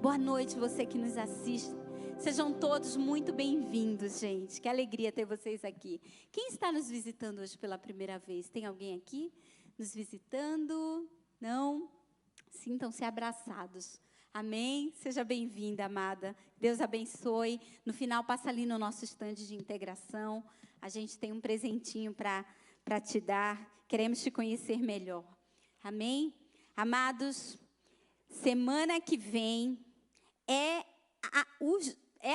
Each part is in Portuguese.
Boa noite, você que nos assiste. Sejam todos muito bem-vindos, gente. Que alegria ter vocês aqui. Quem está nos visitando hoje pela primeira vez? Tem alguém aqui nos visitando? Não? Sintam-se abraçados. Amém? Seja bem-vinda, amada. Deus abençoe. No final, passa ali no nosso estande de integração. A gente tem um presentinho para te dar. Queremos te conhecer melhor. Amém? Amados, semana que vem é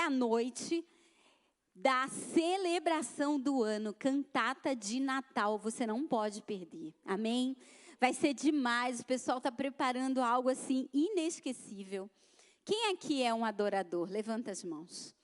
a noite da celebração do ano, cantata de Natal. Você não pode perder. Amém? Vai ser demais. O pessoal está preparando algo assim inesquecível. Quem aqui é um adorador? Levanta as mãos.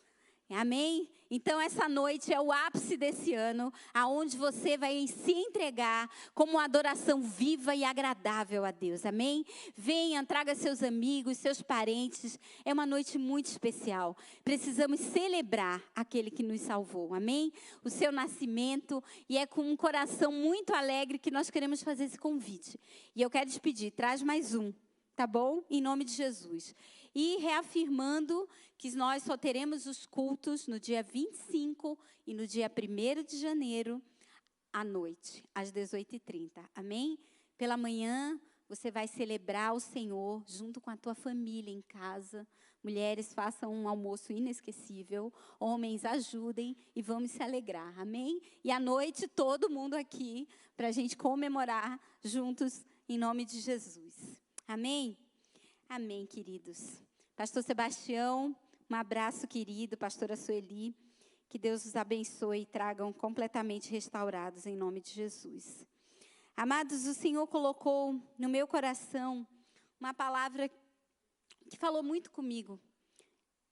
Amém? Então, essa noite é o ápice desse ano, aonde você vai se entregar como uma adoração viva e agradável a Deus. Amém? Venha, traga seus amigos, seus parentes. É uma noite muito especial. Precisamos celebrar aquele que nos salvou. Amém? O seu nascimento. E é com um coração muito alegre que nós queremos fazer esse convite. E eu quero te pedir, traz mais um. Tá bom? Em nome de Jesus. E reafirmando que nós só teremos os cultos no dia 25 e no dia 1º de janeiro, à noite, às 18h30. Amém? Pela manhã, você vai celebrar o Senhor junto com a tua família em casa. Mulheres, façam um almoço inesquecível. Homens, ajudem e vamos se alegrar. Amém? E à noite, todo mundo aqui, para a gente comemorar juntos, em nome de Jesus. Amém? Amém, queridos. Pastor Sebastião, um abraço, querido. Pastora Sueli, que Deus os abençoe e tragam completamente restaurados em nome de Jesus. Amados, o Senhor colocou no meu coração uma palavra que falou muito comigo.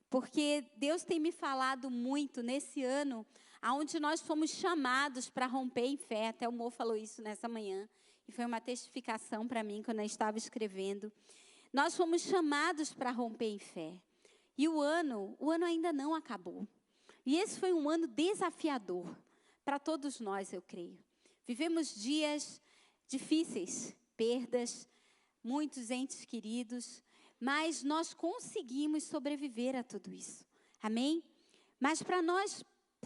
Porque Deus tem me falado muito nesse ano, onde nós fomos chamados para romper em fé. Até o Mo falou isso nessa manhã. E foi uma testificação para mim quando eu estava escrevendo. Nós fomos chamados para romper em fé. E o ano ainda não acabou. E esse foi um ano desafiador para todos nós, eu creio. Vivemos dias difíceis, perdas, muitos entes queridos, mas nós conseguimos sobreviver a tudo isso. Amém? Mas para nós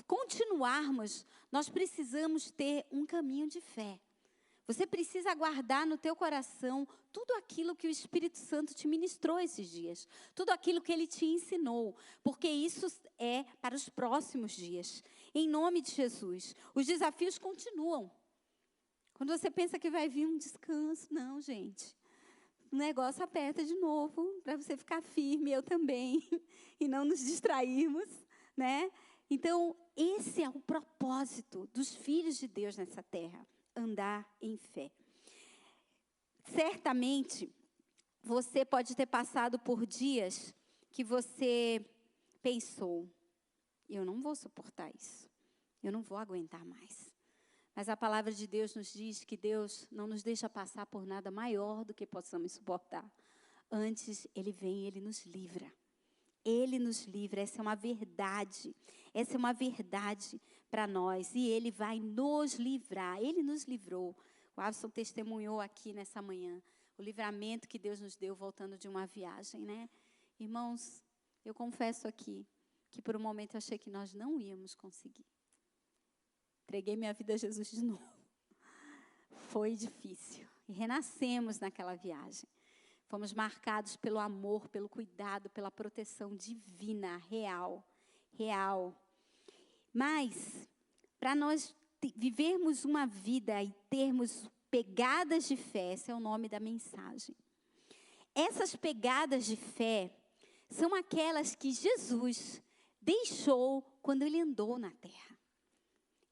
continuarmos, nós precisamos ter um caminho de fé. Você precisa guardar no teu coração tudo aquilo que o Espírito Santo te ministrou esses dias. Tudo aquilo que Ele te ensinou. Porque isso é para os próximos dias. Em nome de Jesus. Os desafios continuam. Quando você pensa que vai vir um descanso. Não, gente. O negócio aperta de novo. Para você ficar firme, eu também. E não nos distrairmos, né? Então, esse é o propósito dos filhos de Deus nessa terra. Andar em fé. Certamente, você pode ter passado por dias que você pensou, eu não vou suportar isso, eu não vou aguentar mais. Mas a palavra de Deus nos diz que Deus não nos deixa passar por nada maior do que possamos suportar. Antes, Ele vem e Ele nos livra. Ele nos livra, essa é uma verdade. Essa é uma verdade para nós. E Ele vai nos livrar. Ele nos livrou. O Avison testemunhou aqui nessa manhã o livramento que Deus nos deu voltando de uma viagem, né? Irmãos, eu confesso aqui que por um momento eu achei que nós não íamos conseguir. Entreguei minha vida a Jesus de novo. Foi difícil. E renascemos naquela viagem. Fomos marcados pelo amor, pelo cuidado, pela proteção divina, real. Mas, para nós vivermos uma vida e termos pegadas de fé, esse é o nome da mensagem. Essas pegadas de fé são aquelas que Jesus deixou quando Ele andou na terra.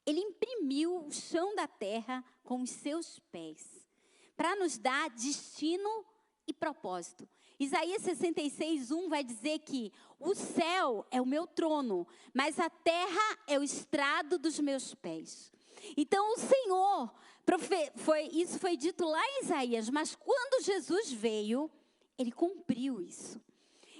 Ele imprimiu o chão da terra com os seus pés, para nos dar destino e propósito. Isaías 66:1 vai dizer que o céu é o meu trono, mas a terra é o estrado dos meus pés. Então o Senhor, isso foi dito lá em Isaías, mas quando Jesus veio, Ele cumpriu isso.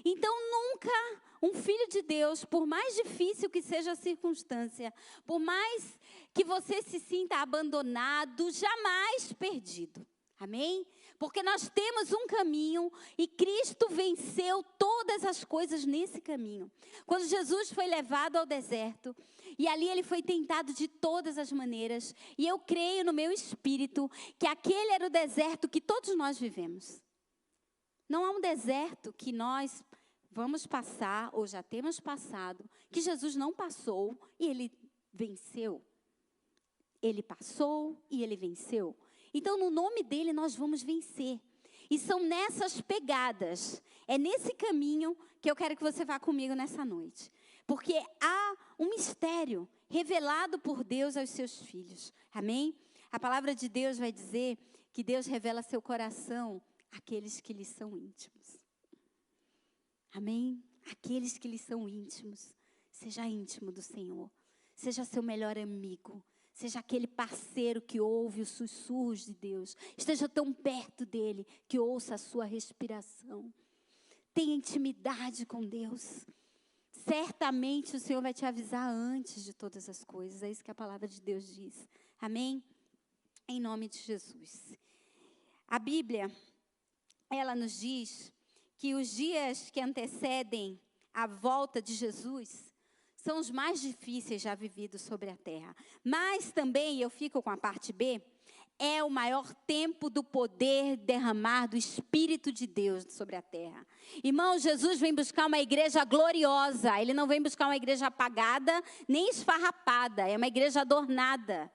Então nunca um filho de Deus, por mais difícil que seja a circunstância, por mais que você se sinta abandonado, jamais perdido. Amém? Porque nós temos um caminho e Cristo venceu todas as coisas nesse caminho. Quando Jesus foi levado ao deserto, e ali ele foi tentado de todas as maneiras, e eu creio no meu espírito que aquele era o deserto que todos nós vivemos. Não há um deserto que nós vamos passar, ou já temos passado, que Jesus não passou e ele venceu. Ele passou e ele venceu. Então, no nome dele, nós vamos vencer. E são nessas pegadas, é nesse caminho que eu quero que você vá comigo nessa noite. Porque há um mistério revelado por Deus aos seus filhos. Amém? A palavra de Deus vai dizer que Deus revela seu coração àqueles que lhe são íntimos. Amém? Aqueles que lhe são íntimos. Seja íntimo do Senhor. Seja seu melhor amigo. Seja aquele parceiro que ouve os sussurros de Deus. Esteja tão perto dele que ouça a sua respiração. Tenha intimidade com Deus. Certamente o Senhor vai te avisar antes de todas as coisas. É isso que a palavra de Deus diz. Amém? Em nome de Jesus. A Bíblia, ela nos diz que os dias que antecedem a volta de Jesus são os mais difíceis já vividos sobre a terra. Mas também, eu fico com a parte B, é o maior tempo do poder derramar do Espírito de Deus sobre a terra. Irmão, Jesus vem buscar uma igreja gloriosa. Ele não vem buscar uma igreja apagada, nem esfarrapada. É uma igreja adornada.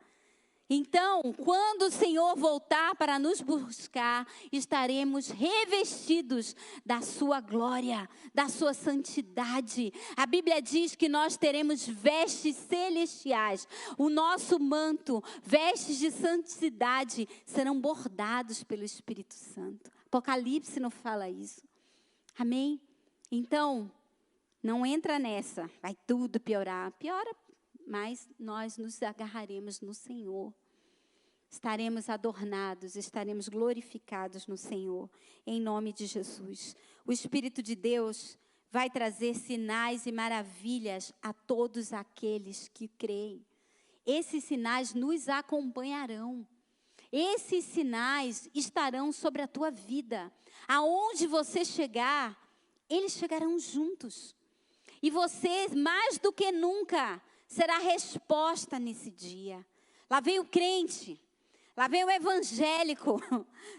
Então, quando o Senhor voltar para nos buscar, estaremos revestidos da sua glória, da sua santidade. A Bíblia diz que nós teremos vestes celestiais. O nosso manto, vestes de santidade, serão bordados pelo Espírito Santo. Apocalipse não fala isso. Amém? Então, não entra nessa, vai tudo piorar. Piora, mas nós nos agarraremos no Senhor. Estaremos adornados, estaremos glorificados no Senhor, em nome de Jesus. O Espírito de Deus vai trazer sinais e maravilhas a todos aqueles que creem. Esses sinais nos acompanharão. Esses sinais estarão sobre a tua vida. Aonde você chegar, eles chegarão juntos. E você, mais do que nunca, será resposta nesse dia. Lá vem o crente, lá vem o evangélico,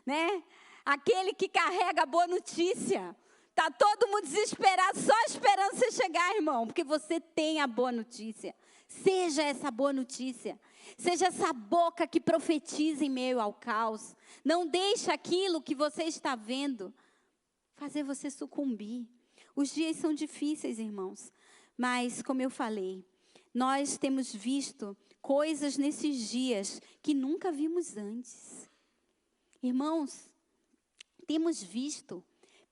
né? Aquele que carrega a boa notícia. Está todo mundo desesperado, só esperando você chegar, irmão, porque você tem a boa notícia. Seja essa boa notícia. Seja essa boca que profetiza em meio ao caos. Não deixe aquilo que você está vendo fazer você sucumbir. Os dias são difíceis, irmãos. Mas, como eu falei, nós temos visto coisas nesses dias que nunca vimos antes. Irmãos, temos visto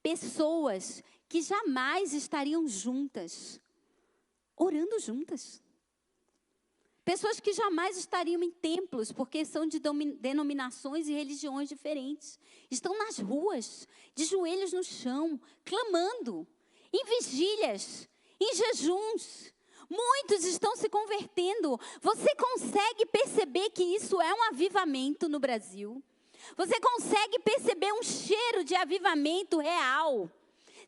pessoas que jamais estariam juntas, orando juntas. Pessoas que jamais estariam em templos, porque são de denominações e religiões diferentes. Estão nas ruas, de joelhos no chão, clamando, em vigílias, em jejuns. Muitos estão se convertendo. Você consegue perceber que isso é um avivamento no Brasil? Você consegue perceber um cheiro de avivamento real?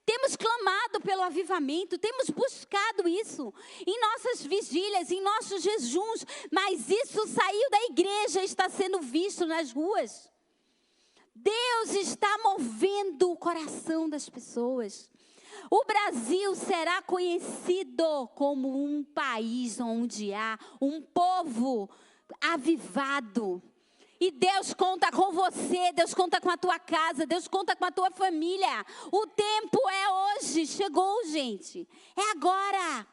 Temos clamado pelo avivamento, temos buscado isso em nossas vigílias, em nossos jejuns, mas isso saiu da igreja, está sendo visto nas ruas. Deus está movendo o coração das pessoas. O Brasil será conhecido como um país onde há um povo avivado. E Deus conta com você, Deus conta com a tua casa, Deus conta com a tua família. O tempo é hoje, chegou, gente. É agora.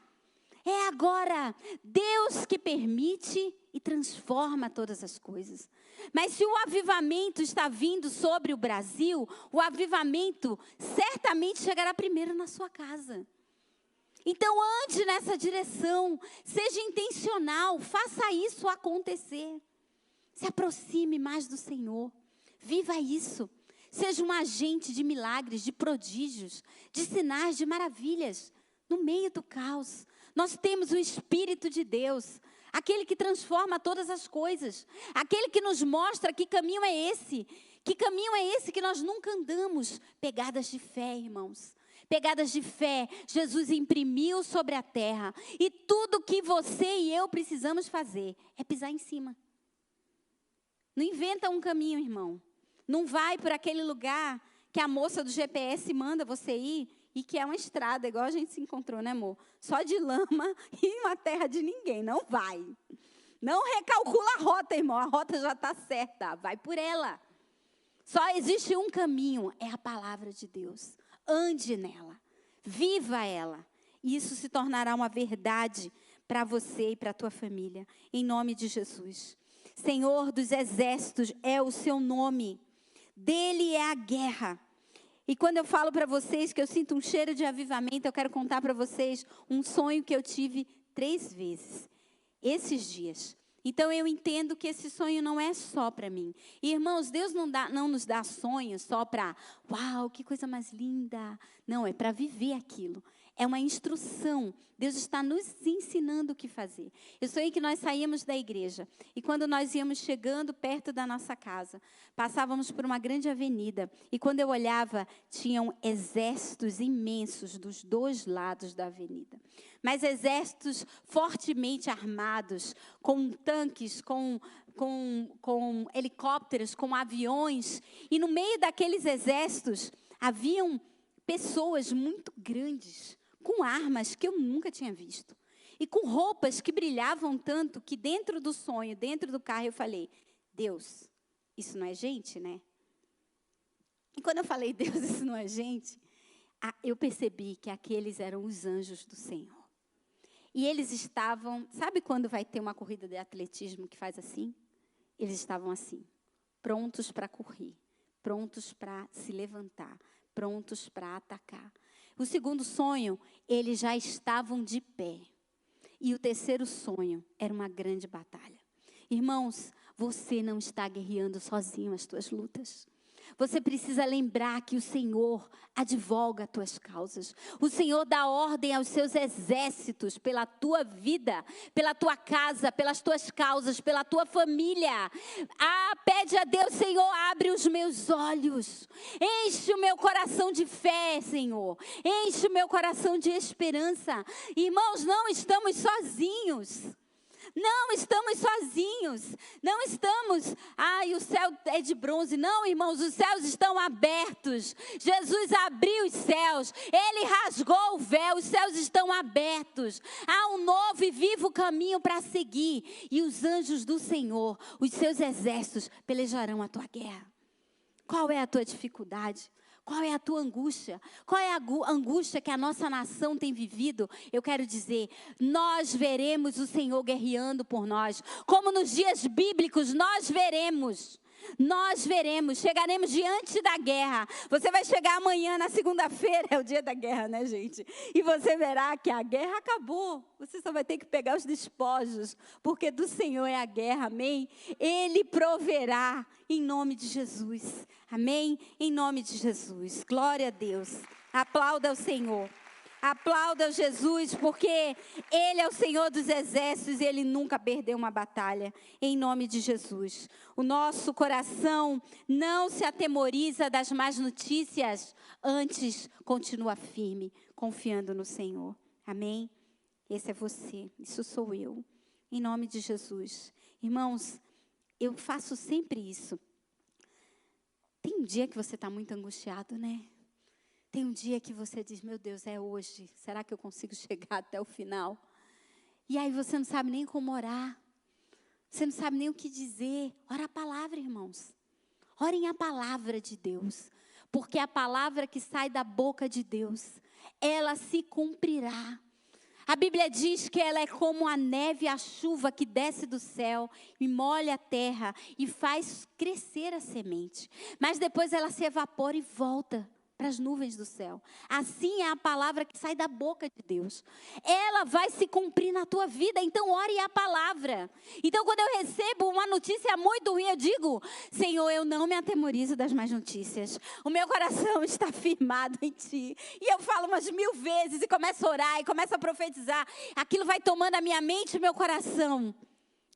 É agora. Deus que permite e transforma todas as coisas. Mas se o avivamento está vindo sobre o Brasil, o avivamento certamente chegará primeiro na sua casa. Então ande nessa direção, seja intencional, faça isso acontecer. Se aproxime mais do Senhor, viva isso. Seja um agente de milagres, de prodígios, de sinais, de maravilhas, no meio do caos. Nós temos o Espírito de Deus, aquele que transforma todas as coisas, aquele que nos mostra que caminho é esse, Que caminho é esse que nós nunca andamos? Pegadas de fé, irmãos. Pegadas de fé, Jesus imprimiu sobre a terra. E tudo que você e eu precisamos fazer é pisar em cima. Não inventa um caminho, irmão. Não vai por aquele lugar que a moça do GPS manda você ir e que é uma estrada, igual a gente se encontrou, né, amor? Só de lama e uma terra de ninguém. Não vai. Não recalcula a rota, irmão. A rota já está certa. Vai por ela. Só existe um caminho, é a palavra de Deus. Ande nela. Viva ela. E isso se tornará uma verdade para você e para a tua família. Em nome de Jesus. Senhor dos exércitos é o seu nome. Dele é a guerra. E quando eu falo para vocês que eu sinto um cheiro de avivamento, eu quero contar para vocês um sonho que eu tive 3 vezes. Esses dias. Então eu entendo que esse sonho não é só para mim. E, irmãos, Deus não nos dá sonhos só para, uau, que coisa mais linda. Não, é para viver aquilo. É uma instrução. Deus está nos ensinando o que fazer. Eu sonhei que nós saíamos da igreja. E quando nós íamos chegando perto da nossa casa, passávamos por uma grande avenida. E quando eu olhava, tinham exércitos imensos dos 2 lados da avenida. Mas exércitos fortemente armados, com tanques, com helicópteros, com aviões. E no meio daqueles exércitos, haviam pessoas muito grandes, com armas que eu nunca tinha visto. E com roupas que brilhavam tanto, que dentro do sonho, dentro do carro, eu falei, Deus, isso não é gente, né? E quando eu falei, Deus, isso não é gente, eu percebi que aqueles eram os anjos do Senhor. E eles estavam, sabe quando vai ter uma corrida de atletismo que faz assim? Eles estavam assim, prontos para correr, prontos para se levantar, prontos para atacar. O segundo sonho, eles já estavam de pé. E o terceiro sonho era uma grande batalha. Irmãos, você não está guerreando sozinho as tuas lutas. Você precisa lembrar que o Senhor advoga as tuas causas. O Senhor dá ordem aos seus exércitos pela tua vida, pela tua casa, pelas tuas causas, pela tua família. Pede a Deus, Senhor, abre os meus olhos. Enche o meu coração de fé, Senhor. Enche o meu coração de esperança. Irmãos, não estamos sozinhos. Não estamos sozinhos, não estamos, o céu é de bronze. Não, irmãos, os céus estão abertos. Jesus abriu os céus, Ele rasgou o véu, os céus estão abertos. Há um novo e vivo caminho para seguir. E os anjos do Senhor, os seus exércitos, pelejarão a tua guerra. Qual é a tua dificuldade? Qual é a tua angústia? Qual é a angústia que a nossa nação tem vivido? Eu quero dizer, nós veremos o Senhor guerreando por nós. Como nos dias bíblicos, nós veremos. Nós veremos, chegaremos diante da guerra. Você vai chegar amanhã, na segunda-feira, é o dia da guerra, né, gente? E você verá que a guerra acabou. Você só vai ter que pegar os despojos, porque do Senhor é a guerra, amém? Ele proverá em nome de Jesus, amém? Em nome de Jesus, glória a Deus. Aplauda o Senhor. Aplauda Jesus, porque Ele é o Senhor dos exércitos e Ele nunca perdeu uma batalha, em nome de Jesus. O nosso coração não se atemoriza das más notícias, antes continua firme, confiando no Senhor. Amém? Esse é você, isso sou eu, em nome de Jesus. Irmãos, eu faço sempre isso. Tem um dia que você está muito angustiado, né? Tem um dia que você diz, meu Deus, é hoje. Será que eu consigo chegar até o final? E aí você não sabe nem como orar. Você não sabe nem o que dizer. Ora a palavra, irmãos. Orem a palavra de Deus. Porque a palavra que sai da boca de Deus, ela se cumprirá. A Bíblia diz que ela é como a neve e a chuva que desce do céu e molha a terra e faz crescer a semente. Mas depois ela se evapora e volta para as nuvens do céu. Assim é a palavra que sai da boca de Deus. Ela vai se cumprir na tua vida, então ore a palavra. Então quando eu recebo uma notícia muito ruim, eu digo, Senhor, eu não me atemorizo das más notícias. O meu coração está firmado em Ti. E eu falo umas 1000 vezes e começo a orar e começo a profetizar. Aquilo vai tomando a minha mente e o meu coração.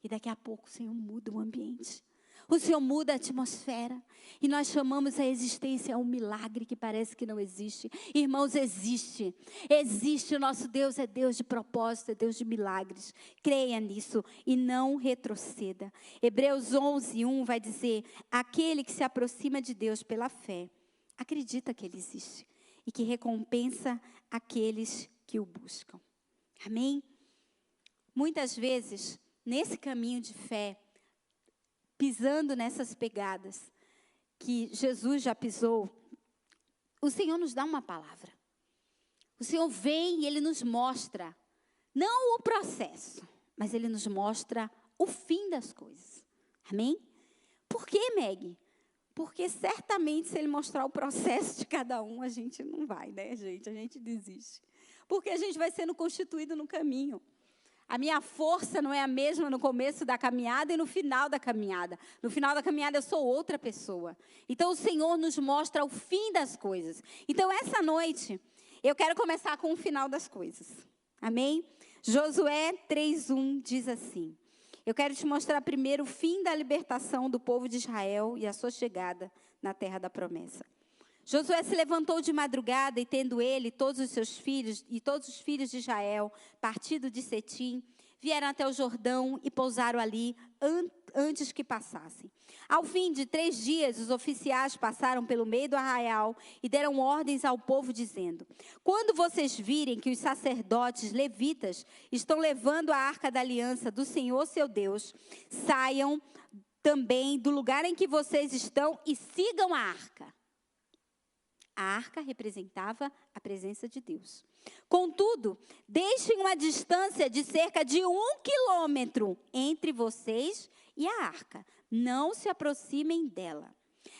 E daqui a pouco o Senhor muda o ambiente. O Senhor muda a atmosfera. E nós chamamos a existência a um milagre que parece que não existe. Irmãos, existe. Existe. O nosso Deus é Deus de propósito, é Deus de milagres. Creia nisso e não retroceda. Hebreus 11:1 vai dizer: aquele que se aproxima de Deus pela fé, acredita que Ele existe e que recompensa aqueles que o buscam. Amém? Muitas vezes, nesse caminho de fé, pisando nessas pegadas que Jesus já pisou, o Senhor nos dá uma palavra. O Senhor vem e Ele nos mostra, não o processo, mas Ele nos mostra o fim das coisas. Amém? Por quê, Meg? Porque certamente se Ele mostrar o processo de cada um, a gente não vai, né, gente? A gente desiste. Porque a gente vai sendo constituído no caminho. A minha força não é a mesma no começo da caminhada e no final da caminhada. No final da caminhada eu sou outra pessoa. Então o Senhor nos mostra o fim das coisas. Então essa noite eu quero começar com o final das coisas. Amém? Josué 3:1 diz assim: eu quero te mostrar primeiro o fim da libertação do povo de Israel e a sua chegada na terra da promessa. Josué se levantou de madrugada e, tendo ele todos os seus filhos e todos os filhos de Israel partido de Setim, vieram até o Jordão e pousaram ali antes que passassem. Ao fim de 3 dias, os oficiais passaram pelo meio do arraial e deram ordens ao povo, dizendo: quando vocês virem que os sacerdotes levitas estão levando a arca da aliança do Senhor seu Deus, saiam também do lugar em que vocês estão e sigam a arca. A arca representava a presença de Deus. Contudo, deixem uma distância de cerca de 1 quilômetro entre vocês e a arca. Não se aproximem dela.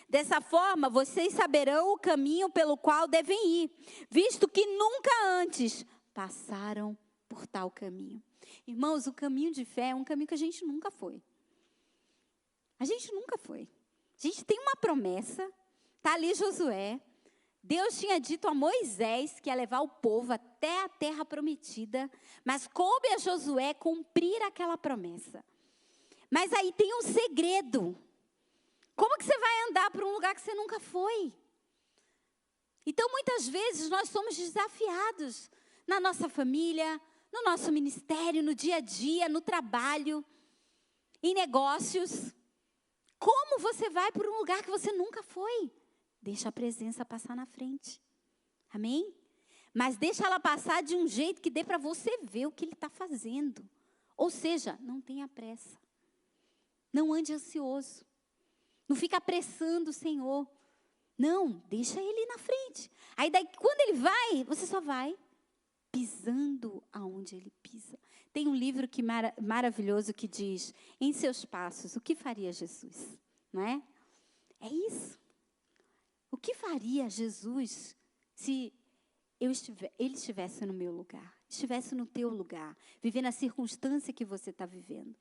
Dessa forma, vocês saberão o caminho pelo qual devem ir, visto que nunca antes passaram por tal caminho. Irmãos, o caminho de fé é um caminho que a gente nunca foi. A gente nunca foi. A gente tem uma promessa, está ali Josué. Deus tinha dito a Moisés que ia levar o povo até a terra prometida, mas coube a Josué cumprir aquela promessa. Mas aí tem um segredo. Como que você vai andar para um lugar que você nunca foi? Então, muitas vezes, nós somos desafiados na nossa família, no nosso ministério, no dia a dia, no trabalho, em negócios. Como você vai para um lugar que você nunca foi? Deixa a presença passar na frente. Amém? Mas deixa ela passar de um jeito que dê para você ver o que Ele está fazendo. Ou seja, não tenha pressa. Não ande ansioso. Não fica apressando o Senhor. Não, deixa Ele ir na frente. Aí daí, quando Ele vai, você só vai pisando aonde Ele pisa. Tem um livro maravilhoso que diz: em seus passos, o que faria Jesus? Não é? É isso. O que faria Jesus se Ele estivesse no meu lugar, estivesse no teu lugar, vivendo a circunstância que você está vivendo?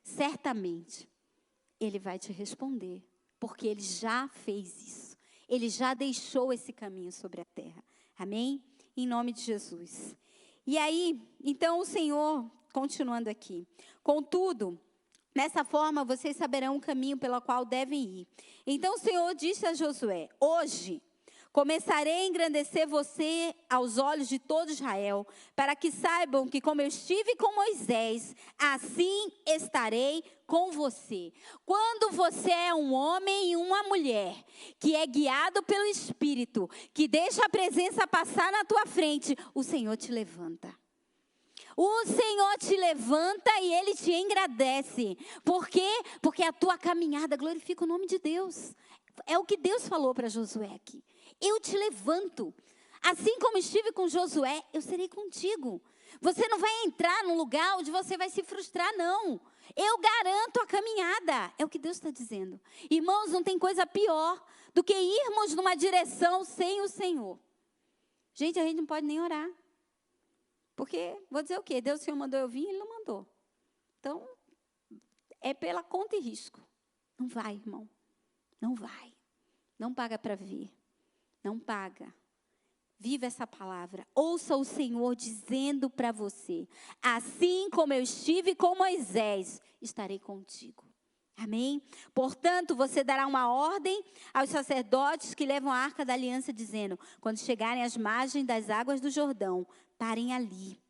Certamente, Ele vai te responder, porque Ele já fez isso. Ele já deixou esse caminho sobre a terra. Amém? Em nome de Jesus. E aí, então o Senhor, continuando aqui: contudo, dessa forma, vocês saberão o caminho pelo qual devem ir. Então o Senhor disse a Josué: hoje começarei a engrandecer você aos olhos de todo Israel, para que saibam que como eu estive com Moisés, assim estarei com você. Quando você é um homem e uma mulher que é guiado pelo Espírito, que deixa a presença passar na tua frente, o Senhor te levanta. O Senhor te levanta e Ele te engrandece. Por quê? Porque a tua caminhada glorifica o nome de Deus. É o que Deus falou para Josué aqui. Eu te levanto. Assim como estive com Josué, eu serei contigo. Você não vai entrar num lugar onde você vai se frustrar, não. Eu garanto a caminhada. É o que Deus está dizendo. Irmãos, não tem coisa pior do que irmos numa direção sem o Senhor. Gente, a gente não pode nem orar. Porque, vou dizer o quê? Deus, o Senhor mandou eu vir, Ele não mandou. Então, é pela conta e risco. Não vai, irmão. Não vai. Não paga para vir. Não paga. Viva essa palavra. Ouça o Senhor dizendo para você: assim como eu estive com Moisés, estarei contigo. Amém? Portanto, você dará uma ordem aos sacerdotes que levam a arca da aliança, dizendo: quando chegarem às margens das águas do Jordão, parem ali.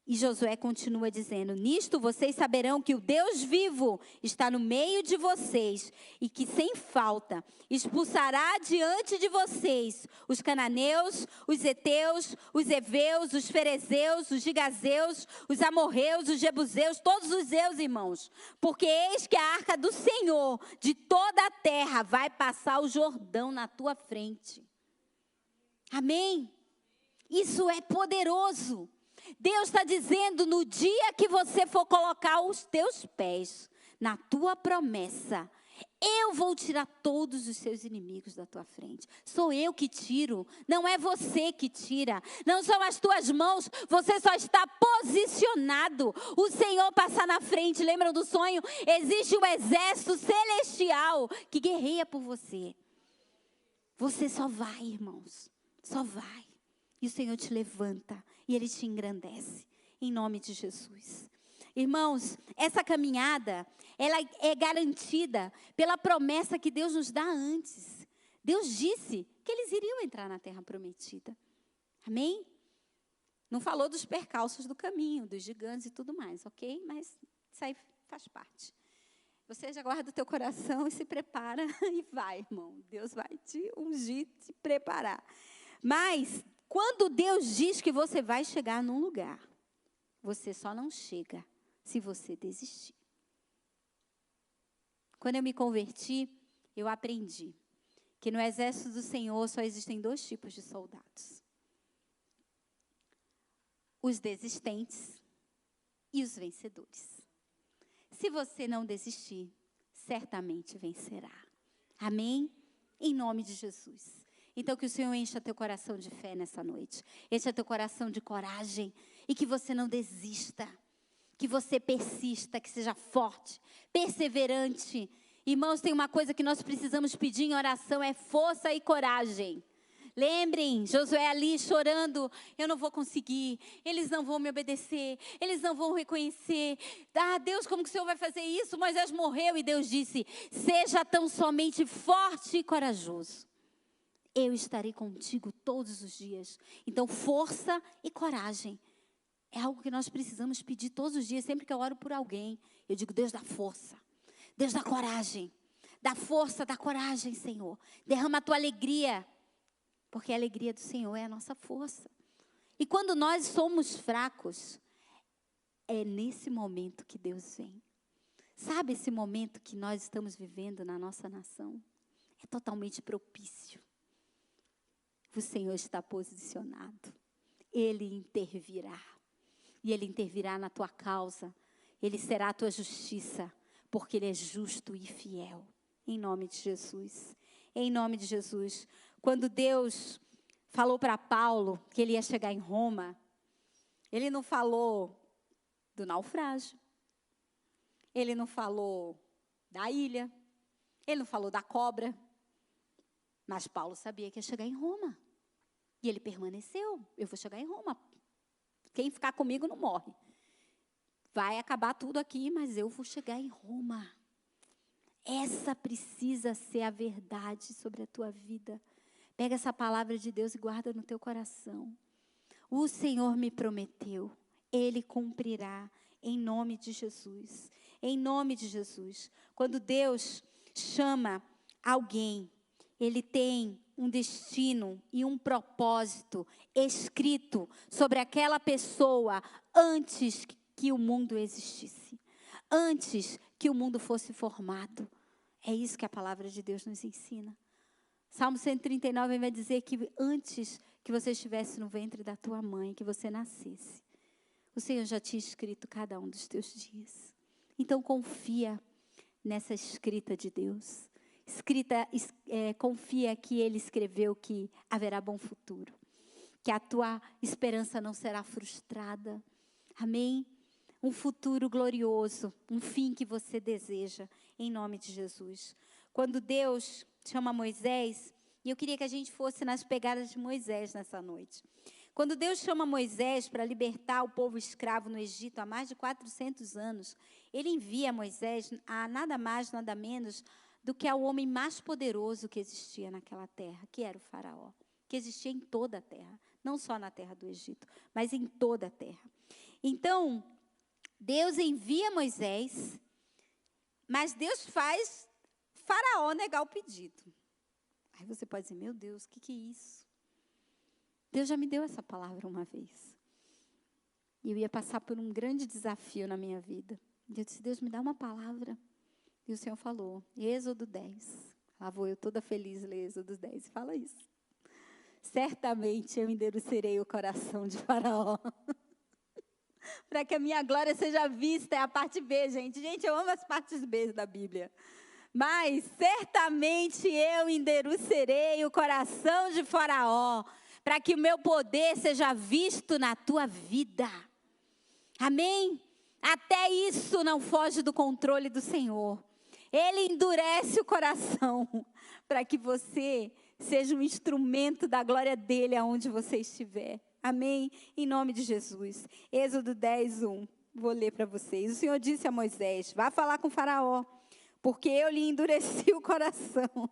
E Josué continua dizendo: nisto vocês saberão que o Deus vivo está no meio de vocês e que sem falta expulsará diante de vocês os cananeus, os heteus, os heveus, os ferezeus, os gigazeus, os amorreus, os jebuseus, todos os zeus, irmãos. Porque eis que a arca do Senhor de toda a terra vai passar o Jordão na tua frente. Amém? Isso é poderoso. Deus está dizendo: no dia que você for colocar os teus pés na tua promessa, eu vou tirar todos os seus inimigos da tua frente. Sou eu que tiro, não é você que tira. Não são as tuas mãos, você só está posicionado. O Senhor passa na frente. Lembram do sonho? Existe um exército celestial que guerreia por você. Você só vai, irmãos, só vai. E o Senhor te levanta e Ele te engrandece, em nome de Jesus. Irmãos, essa caminhada, ela é garantida pela promessa que Deus nos dá antes. Deus disse que eles iriam entrar na terra prometida. Amém? Não falou dos percalços do caminho, dos gigantes e tudo mais, ok? Mas isso aí faz parte. Você já guarda o teu coração e se prepara e vai, irmão. Deus vai te ungir, te preparar. Mas quando Deus diz que você vai chegar num lugar, você só não chega se você desistir. Quando eu me converti, eu aprendi que no exército do Senhor só existem 2 tipos de soldados: os desistentes e os vencedores. Se você não desistir, certamente vencerá. Amém? Em nome de Jesus. Então, que o Senhor encha teu coração de fé nessa noite. Encha teu coração de coragem. E que você não desista. Que você persista, que seja forte, perseverante. Irmãos, tem uma coisa que nós precisamos pedir em oração, é força e coragem. Lembrem, Josué ali chorando: eu não vou conseguir, eles não vão me obedecer, eles não vão reconhecer. Ah, Deus, como que o Senhor vai fazer isso? Moisés morreu e Deus disse: seja tão somente forte e corajoso. Eu estarei contigo todos os dias. Então, força e coragem é algo que nós precisamos pedir todos os dias. Sempre que eu oro por alguém, eu digo: Deus dá força, Deus dá coragem. Dá força, dá coragem, Senhor. Derrama a tua alegria, porque a alegria do Senhor é a nossa força. E quando nós somos fracos, é nesse momento que Deus vem. Sabe esse momento que nós estamos vivendo na nossa nação? É totalmente propício. O Senhor está posicionado. Ele intervirá. E Ele intervirá na tua causa. Ele será a tua justiça, porque Ele é justo e fiel. Em nome de Jesus. Em nome de Jesus. Quando Deus falou para Paulo que ele ia chegar em Roma, Ele não falou do naufrágio. Ele não falou da ilha. Ele não falou da cobra. Mas Paulo sabia que ia chegar em Roma. E ele permaneceu. Eu vou chegar em Roma. Quem ficar comigo não morre. Vai acabar tudo aqui, mas eu vou chegar em Roma. Essa precisa ser a verdade sobre a tua vida. Pega essa palavra de Deus e guarda no teu coração. O Senhor me prometeu. Ele cumprirá em nome de Jesus. Em nome de Jesus. Quando Deus chama alguém, Ele tem um destino e um propósito escrito sobre aquela pessoa antes que o mundo existisse. Antes que o mundo fosse formado. É isso que a palavra de Deus nos ensina. Salmo 139 vai dizer que antes que você estivesse no ventre da tua mãe, que você nascesse, o Senhor já tinha escrito cada um dos teus dias. Então confia nessa escrita de Deus. Confia que Ele escreveu que haverá bom futuro. Que a tua esperança não será frustrada. Amém? Um futuro glorioso, um fim que você deseja, em nome de Jesus. Quando Deus chama Moisés, e eu queria que a gente fosse nas pegadas de Moisés nessa noite. Quando Deus chama Moisés para libertar o povo escravo no Egito há mais de 400 anos, ele envia Moisés a nada mais, nada menos do que ao homem mais poderoso que existia naquela terra, que era o faraó, que existia em toda a terra, não só na terra do Egito, mas em toda a terra. Então, Deus envia Moisés, mas Deus faz Faraó negar o pedido. Aí você pode dizer, meu Deus, o que é isso? Deus já me deu essa palavra uma vez. E eu ia passar por um grande desafio na minha vida. E eu disse, Deus, me dá uma palavra. E o Senhor falou, Êxodo 10. Lá vou eu toda feliz ler Êxodo 10. Fala isso. Certamente eu endurecerei o coração de Faraó. Para que a minha glória seja vista. É a parte B, gente. Gente, eu amo as partes B da Bíblia. Mas certamente eu endurecerei o coração de Faraó, para que o meu poder seja visto na tua vida. Amém? Até isso não foge do controle do Senhor. Ele endurece o coração para que você seja um instrumento da glória dele aonde você estiver. Amém? Em nome de Jesus. Êxodo 10, 1. Vou ler para vocês. O Senhor disse a Moisés, vá falar com Faraó, porque eu lhe endureci o coração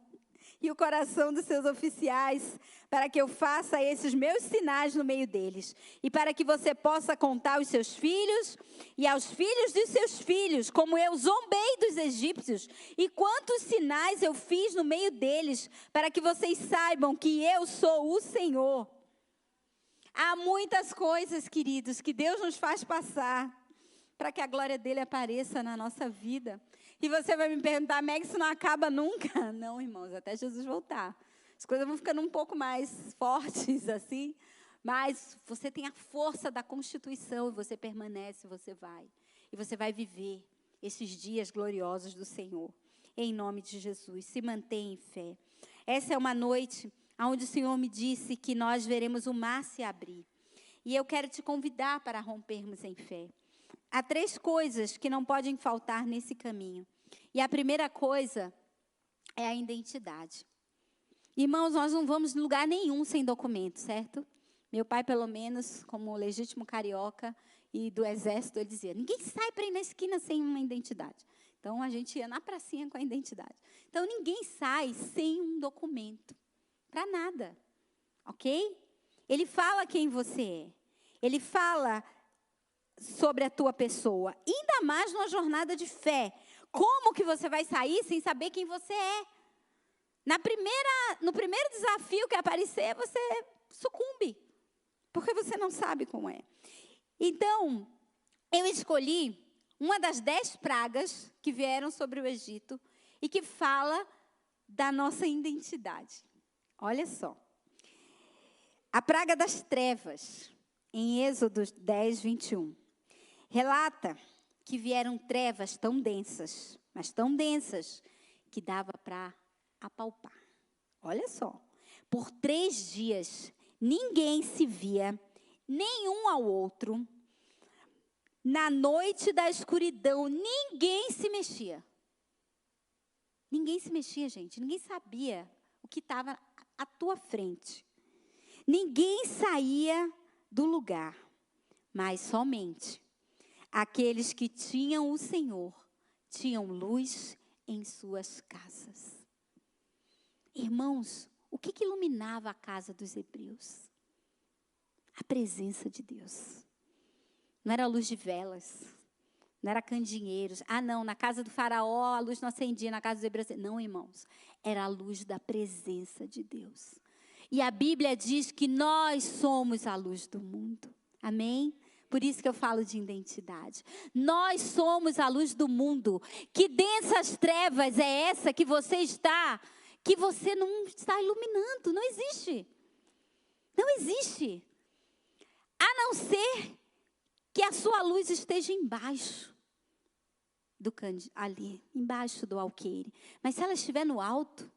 e o coração dos seus oficiais, para que eu faça esses meus sinais no meio deles, e para que você possa contar aos seus filhos e aos filhos dos seus filhos, como eu zombei dos egípcios, e quantos sinais eu fiz no meio deles, para que vocês saibam que eu sou o Senhor. Há muitas coisas, queridos, que Deus nos faz passar, para que a glória dele apareça na nossa vida. E você vai me perguntar, Meg, isso não acaba nunca? Não, irmãos, até Jesus voltar. As coisas vão ficando um pouco mais fortes, assim. Mas você tem a força da constituição e você permanece, você vai. E você vai viver esses dias gloriosos do Senhor. Em nome de Jesus, se mantenha em fé. Essa é uma noite onde o Senhor me disse que nós veremos o mar se abrir. E eu quero te convidar para rompermos em fé. Há 3 coisas que não podem faltar nesse caminho. E a primeira coisa é a identidade. Irmãos, nós não vamos em lugar nenhum sem documento, certo? Meu pai, pelo menos, como legítimo carioca e do exército, ele dizia, ninguém sai para ir na esquina sem uma identidade. Então, a gente ia na pracinha com a identidade. Então, ninguém sai sem um documento. Para nada. Ok? Ele fala quem você é. Ele fala sobre a tua pessoa, ainda mais numa jornada de fé. Como que você vai sair sem saber quem você é? No primeiro desafio que aparecer, você sucumbe, porque você não sabe como é. Então, eu escolhi uma das 10 pragas que vieram sobre o Egito e que fala da nossa identidade. Olha só. A praga das trevas, em Êxodo 10, 21. Relata que vieram trevas tão densas, mas tão densas, que dava para apalpar. Olha só. Por 3 dias, ninguém se via, nenhum ao outro. Na noite da escuridão, ninguém se mexia. Ninguém se mexia, gente. Ninguém sabia o que estava à tua frente. Ninguém saía do lugar, mas somente aqueles que tinham o Senhor tinham luz em suas casas. Irmãos, o que iluminava a casa dos hebreus? A presença de Deus. Não era a luz de velas, não era candeeiros. Ah, não, na casa do faraó a luz não acendia, na casa dos hebreus. Não, irmãos, era a luz da presença de Deus. E a Bíblia diz que nós somos a luz do mundo. Amém? Por isso que eu falo de identidade. Nós somos a luz do mundo. Que densas trevas é essa que você está, que você não está iluminando? Não existe. Não existe. A não ser que a sua luz esteja embaixo ali, embaixo do alqueire. Mas se ela estiver no alto,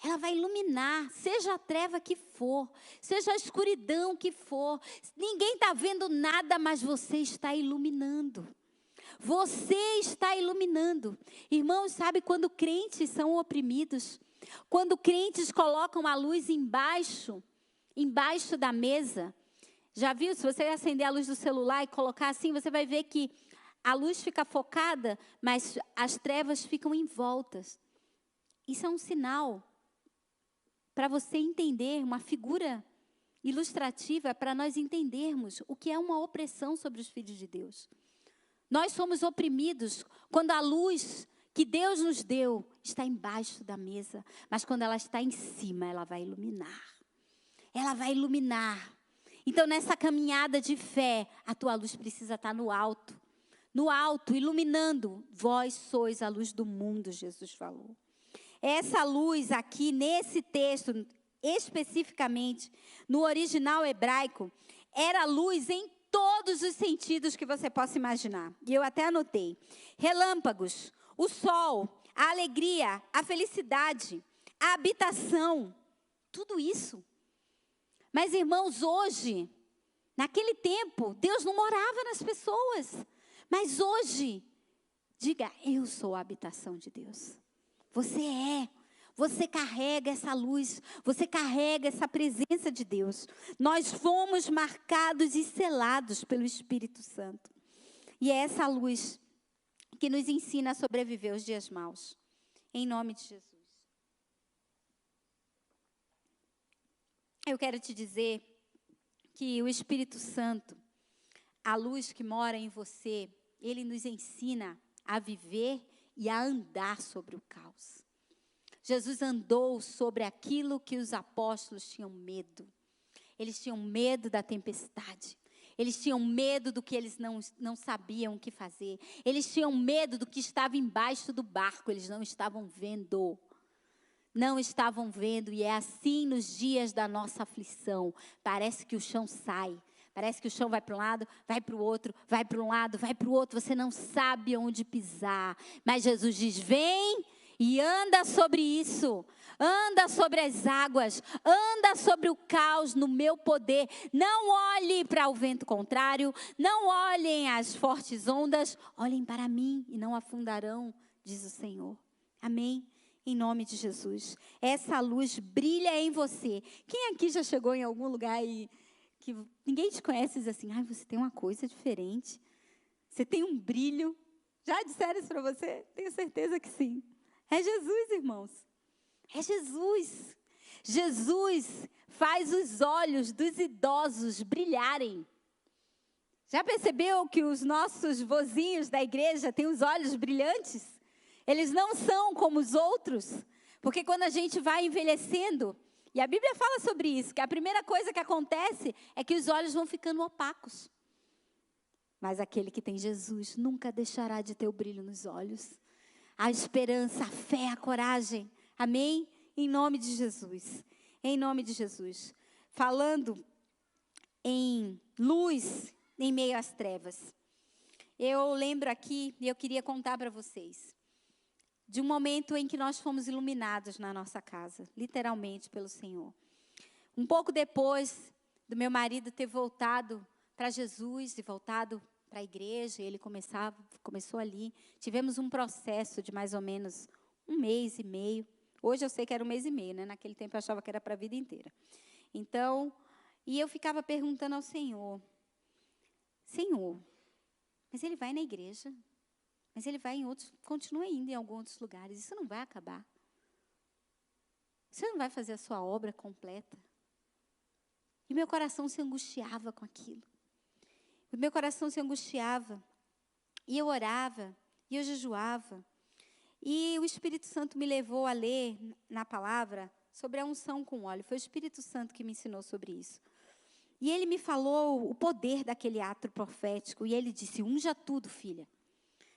ela vai iluminar, seja a treva que for, seja a escuridão que for. Ninguém está vendo nada, mas você está iluminando. Você está iluminando. Irmãos, sabe quando crentes são oprimidos? Quando crentes colocam a luz embaixo da mesa, Já viu? Se você acender a luz do celular e colocar assim, você vai ver que a luz fica focada, mas as trevas ficam em voltas. Isso é um sinal para você entender, uma figura ilustrativa para nós entendermos o que é uma opressão sobre os filhos de Deus. Nós somos oprimidos quando a luz que Deus nos deu está embaixo da mesa, mas quando ela está em cima, ela vai iluminar. Ela vai iluminar. Então, nessa caminhada de fé, a tua luz precisa estar no alto. No alto, iluminando. Vós sois a luz do mundo, Jesus falou. Essa luz aqui, nesse texto, especificamente, no original hebraico, era luz em todos os sentidos que você possa imaginar. E eu até anotei. Relâmpagos, o sol, a alegria, a felicidade, a habitação, tudo isso. Mas, irmãos, hoje, naquele tempo, Deus não morava nas pessoas. Mas hoje, diga, eu sou a habitação de Deus. Você carrega essa luz, você carrega essa presença de Deus. Nós fomos marcados e selados pelo Espírito Santo. E é essa luz que nos ensina a sobreviver os dias maus. Em nome de Jesus. Eu quero te dizer que o Espírito Santo, a luz que mora em você, ele nos ensina a viver e a andar sobre o caos. Jesus andou sobre aquilo que os apóstolos tinham medo. Eles tinham medo da tempestade. Eles tinham medo do que eles não sabiam o que fazer. Eles tinham medo do que estava embaixo do barco. Eles não estavam vendo. Não estavam vendo. E é assim nos dias da nossa aflição. Parece que o chão sai. Parece que o chão vai para um lado, vai para o outro, vai para um lado, vai para o outro. Você não sabe onde pisar. Mas Jesus diz, vem e anda sobre isso. Anda sobre as águas. Anda sobre o caos no meu poder. Não olhe para o vento contrário. Não olhem as fortes ondas. Olhem para mim e não afundarão, diz o Senhor. Amém? Em nome de Jesus. Essa luz brilha em você. Quem aqui já chegou em algum lugar e que ninguém te conhece e diz assim, você tem uma coisa diferente. Você tem um brilho. Já disseram isso para você? Tenho certeza que sim. É Jesus, irmãos. É Jesus. Jesus faz os olhos dos idosos brilharem. Já percebeu que os nossos vozinhos da igreja têm os olhos brilhantes? Eles não são como os outros. Porque quando a gente vai envelhecendo, e a Bíblia fala sobre isso, que a primeira coisa que acontece é que os olhos vão ficando opacos. Mas aquele que tem Jesus nunca deixará de ter o brilho nos olhos. A esperança, a fé, a coragem. Amém? Em nome de Jesus. Em nome de Jesus. Falando em luz em meio às trevas. Eu lembro aqui, e eu queria contar para vocês, de um momento em que nós fomos iluminados na nossa casa, literalmente pelo Senhor. Um pouco depois do meu marido ter voltado para Jesus e voltado para a igreja, ele começou ali. Tivemos um processo de mais ou menos 1 mês e meio. Hoje eu sei que era 1 mês e meio, né? Naquele tempo eu achava que era para a vida inteira. Então, e eu ficava perguntando ao Senhor, mas ele vai na igreja? Mas ele vai em outros, continua indo em alguns outros lugares. Isso não vai acabar. Você não vai fazer a sua obra completa. E meu coração se angustiava com aquilo. O meu coração se angustiava. E eu orava, e eu jejuava. E o Espírito Santo me levou a ler na palavra sobre a unção com óleo. Foi o Espírito Santo que me ensinou sobre isso. E ele me falou o poder daquele ato profético. E ele disse, unja tudo, filha.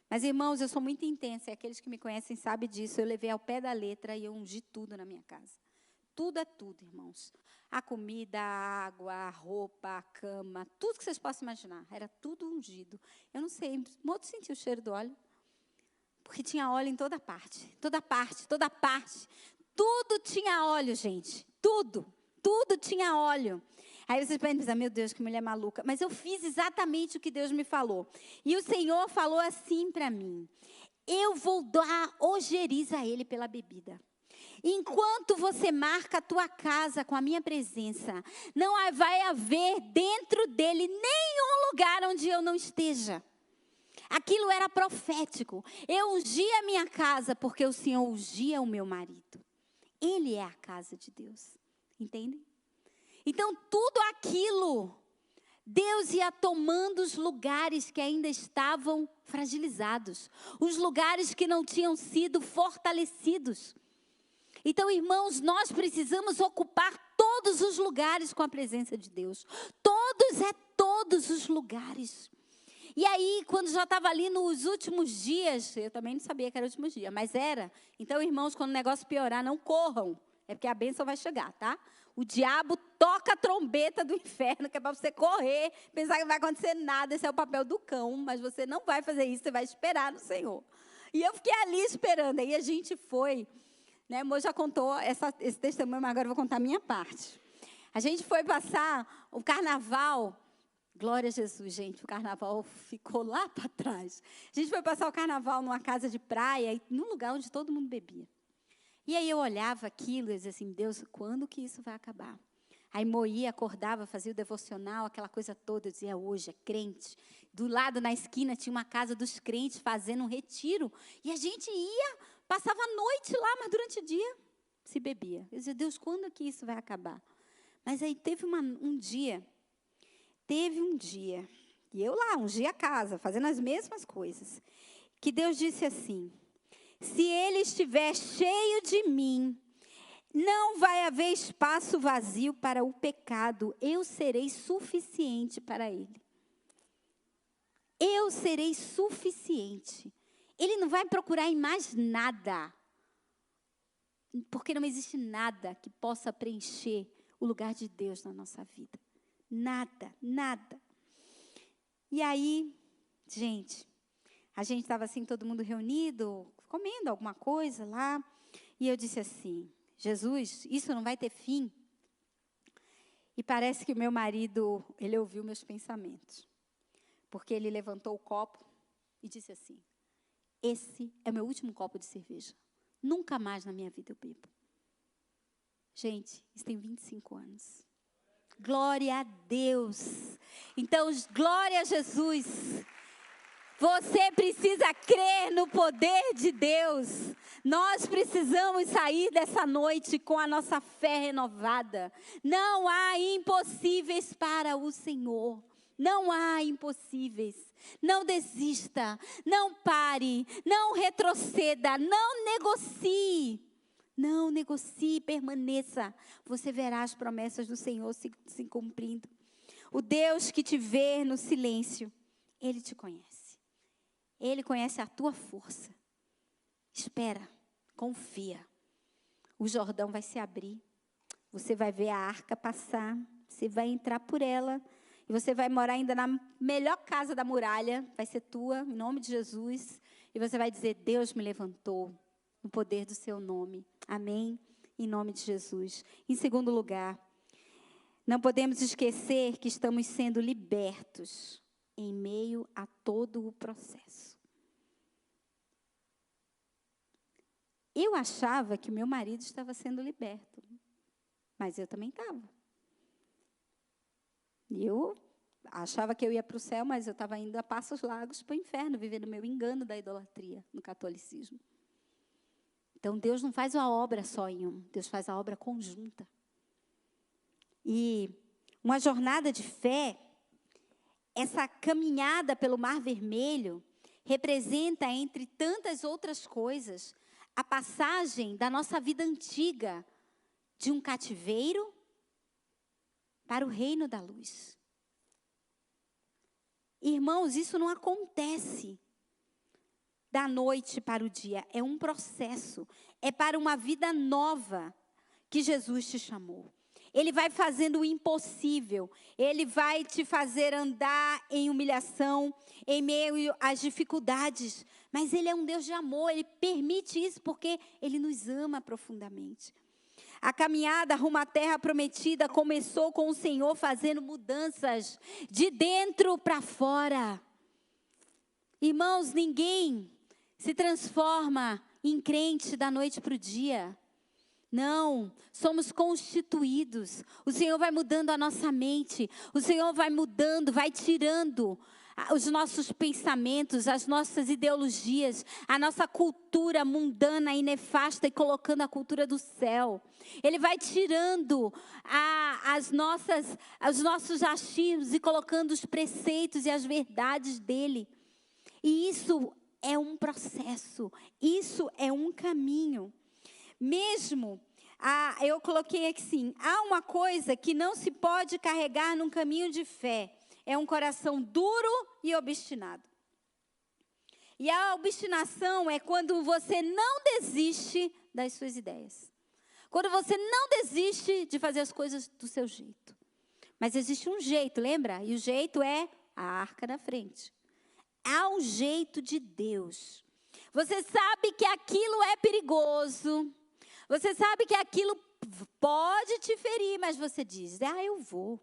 Mas, irmãos, eu sou muito intensa, e aqueles que me conhecem sabem disso. Eu levei ao pé da letra e eu ungi tudo na minha casa. Tudo é tudo, irmãos. A comida, a água, a roupa, a cama, tudo que vocês possam imaginar. Era tudo ungido. Eu não sei, Moto sentiu o cheiro do óleo? Porque tinha óleo em toda parte. Toda parte, toda parte. Tudo tinha óleo, gente. Tudo tinha óleo. Aí vocês podem pensar, meu Deus, que mulher maluca. Mas eu fiz exatamente o que Deus me falou. E o Senhor falou assim para mim. Eu vou dar ojeriza a ele pela bebida. Enquanto você marca a tua casa com a minha presença, não vai haver dentro dele nenhum lugar onde eu não esteja. Aquilo era profético. Eu ungia a minha casa porque o Senhor ungia o meu marido. Ele é a casa de Deus. Entendem? Então, tudo aquilo, Deus ia tomando os lugares que ainda estavam fragilizados. Os lugares que não tinham sido fortalecidos. Então, irmãos, nós precisamos ocupar todos os lugares com a presença de Deus. Todos os lugares. E aí, quando já estava ali nos últimos dias, eu também não sabia que era o último dia, mas era. Então, irmãos, quando o negócio piorar, não corram. É porque a bênção vai chegar, tá? O diabo toca a trombeta do inferno, que é para você correr, pensar que não vai acontecer nada. Esse é o papel do cão, mas você não vai fazer isso, você vai esperar no Senhor. E eu fiquei ali esperando, aí a gente foi, né? O Mo já contou esse testemunho, mas agora eu vou contar a minha parte. A gente foi passar o carnaval. Glória a Jesus, gente, o carnaval ficou lá para trás. A gente foi passar o carnaval numa casa de praia, num lugar onde todo mundo bebia. E aí eu olhava aquilo e dizia assim, Deus, quando que isso vai acabar? Aí Moí acordava, fazia o devocional, aquela coisa toda, eu dizia, hoje é crente. Do lado, na esquina, tinha uma casa dos crentes fazendo um retiro. E a gente ia, passava a noite lá, mas durante o dia se bebia. Eu dizia, Deus, quando que isso vai acabar? Mas aí teve um dia, e eu lá, ungia a casa, fazendo as mesmas coisas, que Deus disse assim, se ele estiver cheio de mim, não vai haver espaço vazio para o pecado, eu serei suficiente para ele. Eu serei suficiente. Ele não vai procurar em mais nada, porque não existe nada que possa preencher o lugar de Deus na nossa vida. Nada. E aí, gente, a gente estava assim, todo mundo reunido, comendo alguma coisa lá. E eu disse assim, Jesus, isso não vai ter fim? E parece que o meu marido, ele ouviu meus pensamentos. Porque ele levantou o copo e disse assim, esse é o meu último copo de cerveja. Nunca mais na minha vida eu bebo. Gente, isso tem 25 anos. Glória a Deus. Então, glória a Jesus. Você precisa crer no poder de Deus. Nós precisamos sair dessa noite com a nossa fé renovada. Não há impossíveis para o Senhor. Não há impossíveis. Não desista. Não pare. Não retroceda. Não negocie. Não negocie, permaneça. Você verá as promessas do Senhor se cumprindo. O Deus que te vê no silêncio, Ele te conhece. Ele conhece a tua força. Espera, confia. O Jordão vai se abrir. Você vai ver a arca passar. Você vai entrar por ela. E você vai morar ainda na melhor casa da muralha. Vai ser tua, em nome de Jesus. E você vai dizer, Deus me levantou. No poder do seu nome. Amém? Em nome de Jesus. Em segundo lugar, não podemos esquecer que estamos sendo libertos em meio a todo o processo. Eu achava que o meu marido estava sendo liberto, mas eu também estava. Eu achava que eu ia para o céu, mas eu estava indo a passos largos para o inferno, vivendo o meu engano da idolatria no catolicismo. Então, Deus não faz a obra só em um, Deus faz a obra conjunta. E uma jornada de fé, essa caminhada pelo Mar Vermelho, representa, entre tantas outras coisas, a passagem da nossa vida antiga, de um cativeiro para o reino da luz. Irmãos, isso não acontece da noite para o dia, é um processo, é para uma vida nova que Jesus te chamou. Ele vai fazendo o impossível, Ele vai te fazer andar em humilhação, em meio às dificuldades, mas Ele é um Deus de amor, Ele permite isso porque Ele nos ama profundamente. A caminhada rumo à terra prometida começou com o Senhor fazendo mudanças de dentro para fora. Irmãos, ninguém se transforma em crente da noite para o dia. Não, somos constituídos. O Senhor vai mudando a nossa mente. O Senhor vai mudando, vai tirando os nossos pensamentos, as nossas ideologias, a nossa cultura mundana e nefasta e colocando a cultura do céu. Ele vai tirando os nossos achismos e colocando os preceitos e as verdades dele. E isso é um processo, isso é um caminho. Mesmo, eu coloquei aqui sim, há uma coisa que não se pode carregar num caminho de fé. É um coração duro e obstinado. E a obstinação é quando você não desiste das suas ideias. Quando você não desiste de fazer as coisas do seu jeito. Mas existe um jeito, lembra? E o jeito é a arca na frente. Há um jeito de Deus. Você sabe que aquilo é perigoso. Você sabe que aquilo pode te ferir, mas você diz, eu vou.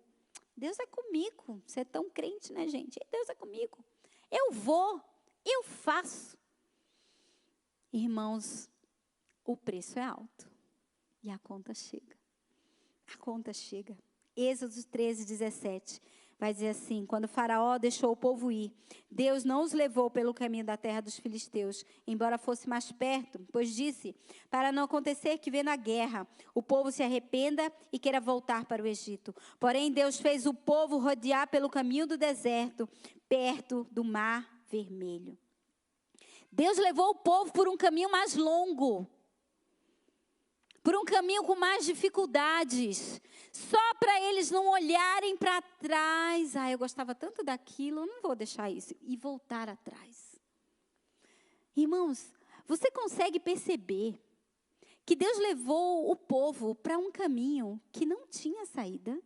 Deus é comigo. Você é tão crente, né, gente? Deus é comigo. Eu vou, eu faço. Irmãos, o preço é alto. E a conta chega. A conta chega. Êxodo 13:17. Vai dizer assim, quando Faraó deixou o povo ir, Deus não os levou pelo caminho da terra dos filisteus, embora fosse mais perto, pois disse, para não acontecer que vendo a guerra, o povo se arrependa e queira voltar para o Egito. Porém, Deus fez o povo rodear pelo caminho do deserto, perto do Mar Vermelho. Deus levou o povo por um caminho mais longo, por um caminho com mais dificuldades, só para eles não olharem para trás. Eu gostava tanto daquilo, eu não vou deixar isso. E voltar atrás. Irmãos, você consegue perceber que Deus levou o povo para um caminho que não tinha saída?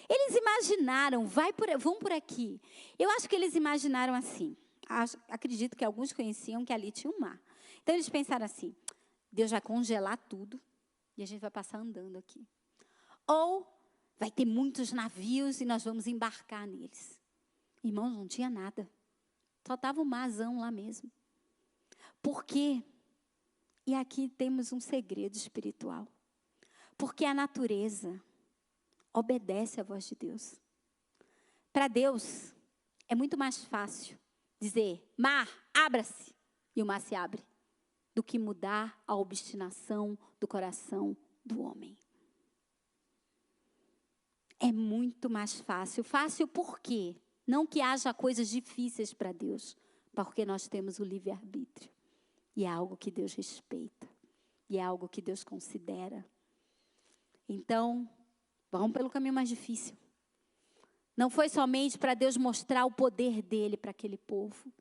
Eles imaginaram, vão por aqui. Eu acho que eles imaginaram assim. Acredito que alguns conheciam que ali tinha um mar. Então eles pensaram assim, Deus vai congelar tudo e a gente vai passar andando aqui. Ou vai ter muitos navios e nós vamos embarcar neles. Irmãos, não tinha nada. Só estava o marzão lá mesmo. Por quê? E aqui temos um segredo espiritual. Porque a natureza obedece à voz de Deus. Para Deus, é muito mais fácil dizer, mar, abra-se, e o mar se abre, do que mudar a obstinação do coração do homem. É muito mais fácil. Fácil por quê? Não que haja coisas difíceis para Deus, porque nós temos o livre-arbítrio. E é algo que Deus respeita. E é algo que Deus considera. Então, vamos pelo caminho mais difícil. Não foi somente para Deus mostrar o poder dele para aquele povo,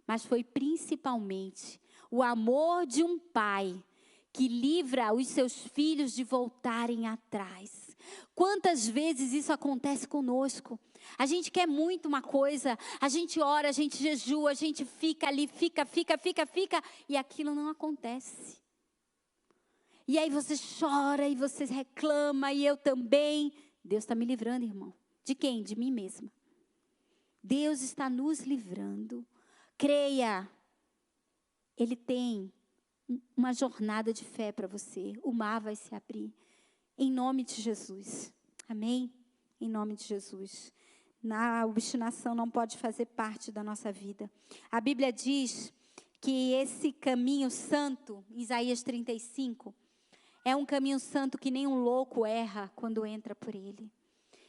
mas foi principalmente o amor de um pai que livra os seus filhos de voltarem atrás. Quantas vezes isso acontece conosco? A gente quer muito uma coisa, a gente ora, a gente jejua, a gente fica ali, fica, e aquilo não acontece. E aí você chora e você reclama, e eu também. Deus está me livrando, irmão. De quem? De mim mesma. Deus está nos livrando. Creia. Ele tem uma jornada de fé para você. O mar vai se abrir. Em nome de Jesus. Amém? Em nome de Jesus. A obstinação não pode fazer parte da nossa vida. A Bíblia diz que esse caminho santo, Isaías 35, é um caminho santo que nenhum louco erra quando entra por ele.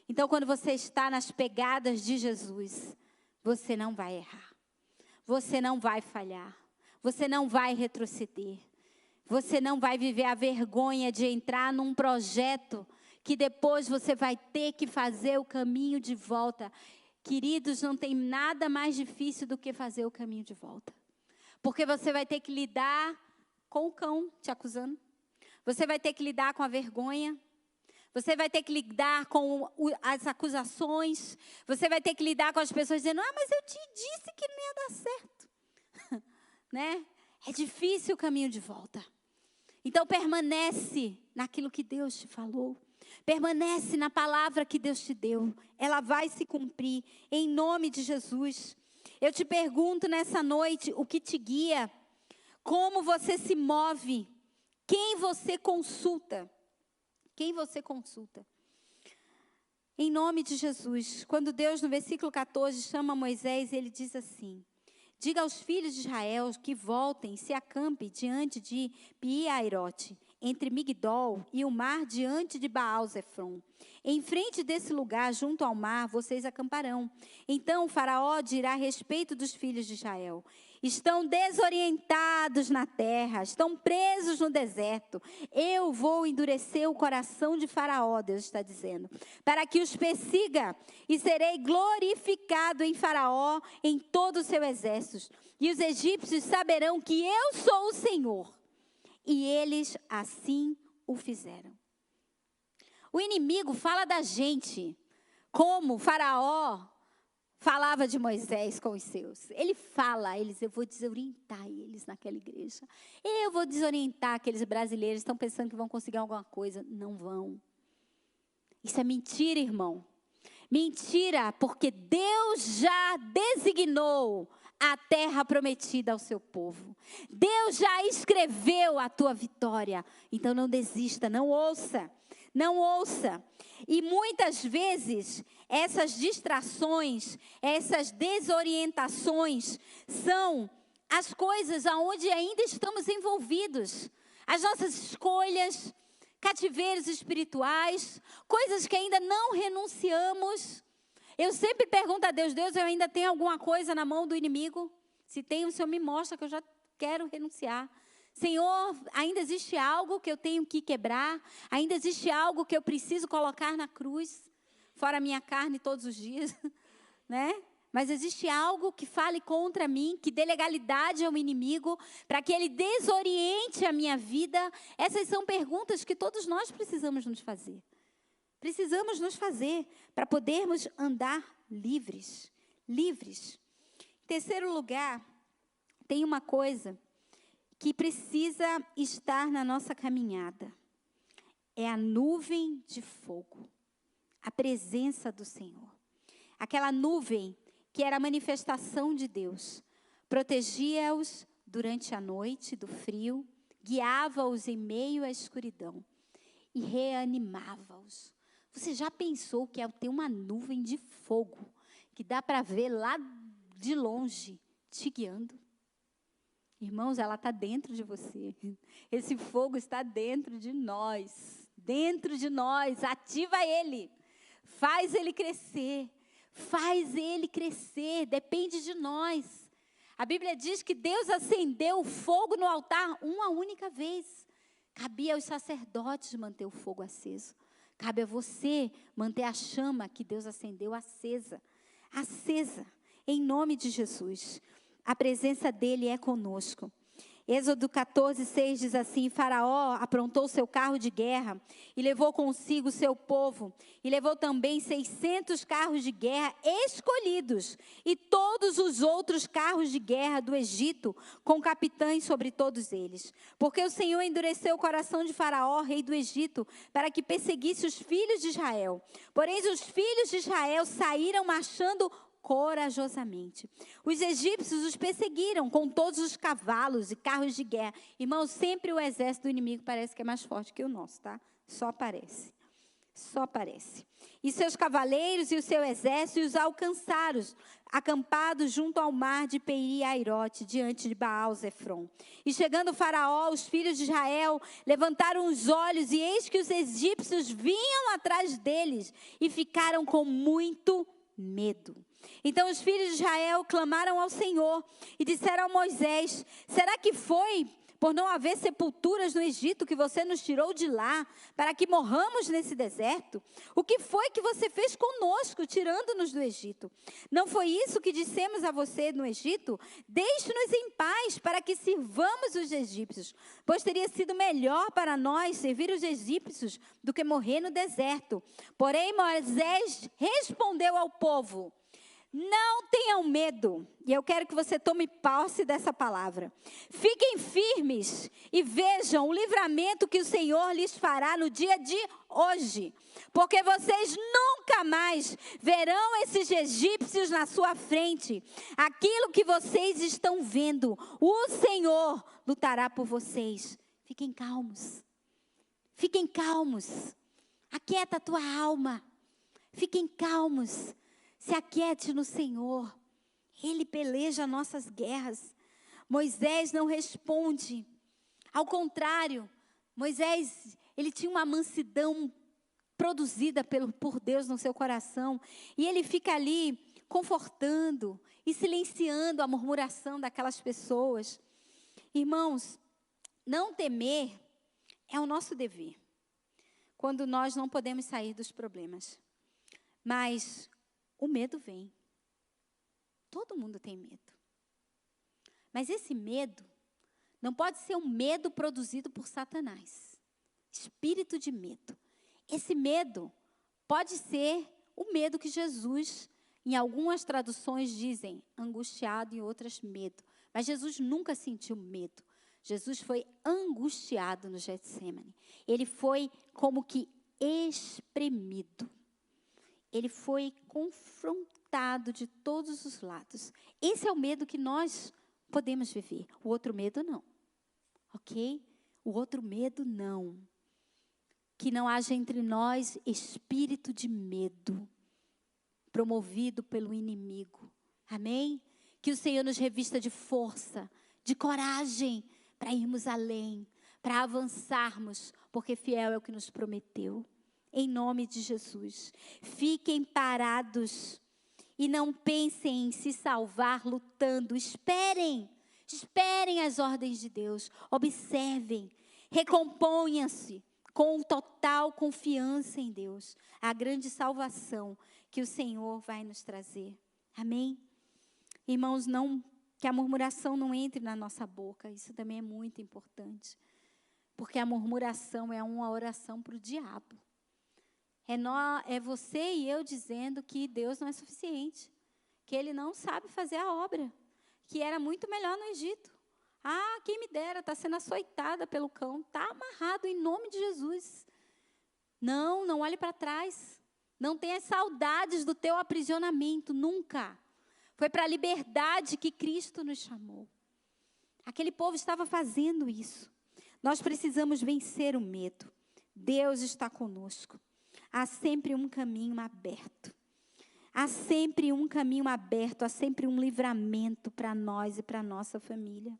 Então, quando você está nas pegadas de Jesus, você não vai errar. Você não vai falhar. Você não vai retroceder. Você não vai viver a vergonha de entrar num projeto que depois você vai ter que fazer o caminho de volta. Queridos, não tem nada mais difícil do que fazer o caminho de volta. Porque você vai ter que lidar com o cão te acusando. Você vai ter que lidar com a vergonha. Você vai ter que lidar com as acusações. Você vai ter que lidar com as pessoas dizendo, mas eu te disse que não ia dar certo. Né? É difícil o caminho de volta. Então permanece naquilo que Deus te falou. Permanece na palavra que Deus te deu. Ela vai se cumprir em nome de Jesus. Eu te pergunto nessa noite, o que te guia? Como você se move? Quem você consulta? Quem você consulta? Em nome de Jesus, quando Deus, no versículo 14, chama Moisés, ele diz assim: diga aos filhos de Israel que voltem, se acampem diante de Pi-Hairote, entre Migdol e o mar, diante de Baal-Zefron. Em frente desse lugar, junto ao mar, vocês acamparão. Então o faraó dirá a respeito dos filhos de Israel: estão desorientados na terra, estão presos no deserto. Eu vou endurecer o coração de Faraó, Deus está dizendo, para que os persiga, e serei glorificado em Faraó, em todo o seu exército. E os egípcios saberão que eu sou o Senhor. E eles assim o fizeram. O inimigo fala da gente, como Faraó falava de Moisés com os seus. Ele fala, eu vou desorientar eles naquela igreja. Eu vou desorientar aqueles brasileiros que estão pensando que vão conseguir alguma coisa. Não vão. Isso é mentira, irmão. Mentira, porque Deus já designou a terra prometida ao seu povo. Deus já escreveu a tua vitória. Então não desista, não ouça. Não ouça. E muitas vezes essas distrações, essas desorientações são as coisas aonde ainda estamos envolvidos. As nossas escolhas, cativeiros espirituais, coisas que ainda não renunciamos. Eu sempre pergunto a Deus: Deus, eu ainda tenho alguma coisa na mão do inimigo? Se tem, o Senhor me mostra, que eu já quero renunciar. Senhor, ainda existe algo que eu tenho que quebrar? Ainda existe algo que eu preciso colocar na cruz? Fora a minha carne todos os dias, né? Mas existe algo que fale contra mim, que dê legalidade ao inimigo, para que ele desoriente a minha vida? Essas são perguntas que todos nós precisamos nos fazer. Precisamos nos fazer para podermos andar livres. Livres. Em terceiro lugar, tem uma coisa que precisa estar na nossa caminhada. É a nuvem de fogo. A presença do Senhor. Aquela nuvem que era a manifestação de Deus. Protegia-os durante a noite do frio, guiava-os em meio à escuridão e reanimava-os. Você já pensou que é ter uma nuvem de fogo que dá para ver lá de longe te guiando? Irmãos, ela está dentro de você. Esse fogo está dentro de nós. Dentro de nós. Ativa ele. Faz ele crescer. Faz ele crescer. Depende de nós. A Bíblia diz que Deus acendeu o fogo no altar uma única vez. Cabia aos sacerdotes manter o fogo aceso. Cabe a você manter a chama que Deus acendeu acesa. Acesa. Em nome de Jesus. A presença dele é conosco. Êxodo 14:6 diz assim: Faraó aprontou seu carro de guerra e levou consigo seu povo. E levou também 600 carros de guerra escolhidos e todos os outros carros de guerra do Egito, com capitães sobre todos eles. Porque o Senhor endureceu o coração de Faraó, rei do Egito, para que perseguisse os filhos de Israel. Porém, os filhos de Israel saíram marchando corajosamente. Os egípcios os perseguiram com todos os cavalos e carros de guerra. Irmãos, sempre o exército do inimigo parece que é mais forte que o nosso, tá? Só parece. Só parece. E seus cavaleiros e o seu exército os alcançaram, acampados junto ao mar de Pi-Hairote, diante de Baal-Zefron. E chegando o Faraó, os filhos de Israel levantaram os olhos, e eis que os egípcios vinham atrás deles, e ficaram com muito medo. Então os filhos de Israel clamaram ao Senhor e disseram a Moisés: será que foi por não haver sepulturas no Egito que você nos tirou de lá, para que morramos nesse deserto? O que foi que você fez conosco, tirando-nos do Egito? Não foi isso que dissemos a você no Egito? Deixe-nos em paz, para que sirvamos os egípcios, pois teria sido melhor para nós servir os egípcios do que morrer no deserto. Porém, Moisés respondeu ao povo: não tenham medo, e eu quero que você tome posse dessa palavra. Fiquem firmes e vejam o livramento que o Senhor lhes fará no dia de hoje. Porque vocês nunca mais verão esses egípcios na sua frente. Aquilo que vocês estão vendo, o Senhor lutará por vocês. Fiquem calmos. Fiquem calmos. Aquieta a tua alma. Fiquem calmos. Se aquiete no Senhor. Ele peleja nossas guerras. Moisés não responde. Ao contrário, Moisés, ele tinha uma mansidão produzida por Deus no seu coração. E ele fica ali confortando e silenciando a murmuração daquelas pessoas. Irmãos, não temer é o nosso dever, quando nós não podemos sair dos problemas. Mas o medo vem. Todo mundo tem medo. Mas esse medo não pode ser um medo produzido por Satanás. Espírito de medo. Esse medo pode ser o medo que Jesus, em algumas traduções dizem angustiado, em outras medo. Mas Jesus nunca sentiu medo. Jesus foi angustiado no Getsêmani. Ele foi como que espremido. Ele foi confrontado de todos os lados. Esse é o medo que nós podemos viver. O outro medo não. Ok? O outro medo não. Que não haja entre nós espírito de medo promovido pelo inimigo. Amém? Que o Senhor nos revista de força, de coragem para irmos além, para avançarmos, porque fiel é o que nos prometeu. Em nome de Jesus. Fiquem parados e não pensem em se salvar lutando. Esperem as ordens de Deus. Observem, recomponham-se com total confiança em Deus. A grande salvação que o Senhor vai nos trazer. Amém? Irmãos, que a murmuração não entre na nossa boca. Isso também é muito importante. Porque a murmuração é uma oração para o diabo. É você e eu dizendo que Deus não é suficiente. Que Ele não sabe fazer a obra. Que era muito melhor no Egito. Ah, quem me dera, está sendo açoitada pelo cão. Está amarrado em nome de Jesus. Não olhe para trás. Não tenha saudades do teu aprisionamento, nunca. Foi para a liberdade que Cristo nos chamou. Aquele povo estava fazendo isso. Nós precisamos vencer o medo. Deus está conosco. Há sempre um caminho aberto. Há sempre um caminho aberto, há sempre um livramento para nós e para a nossa família.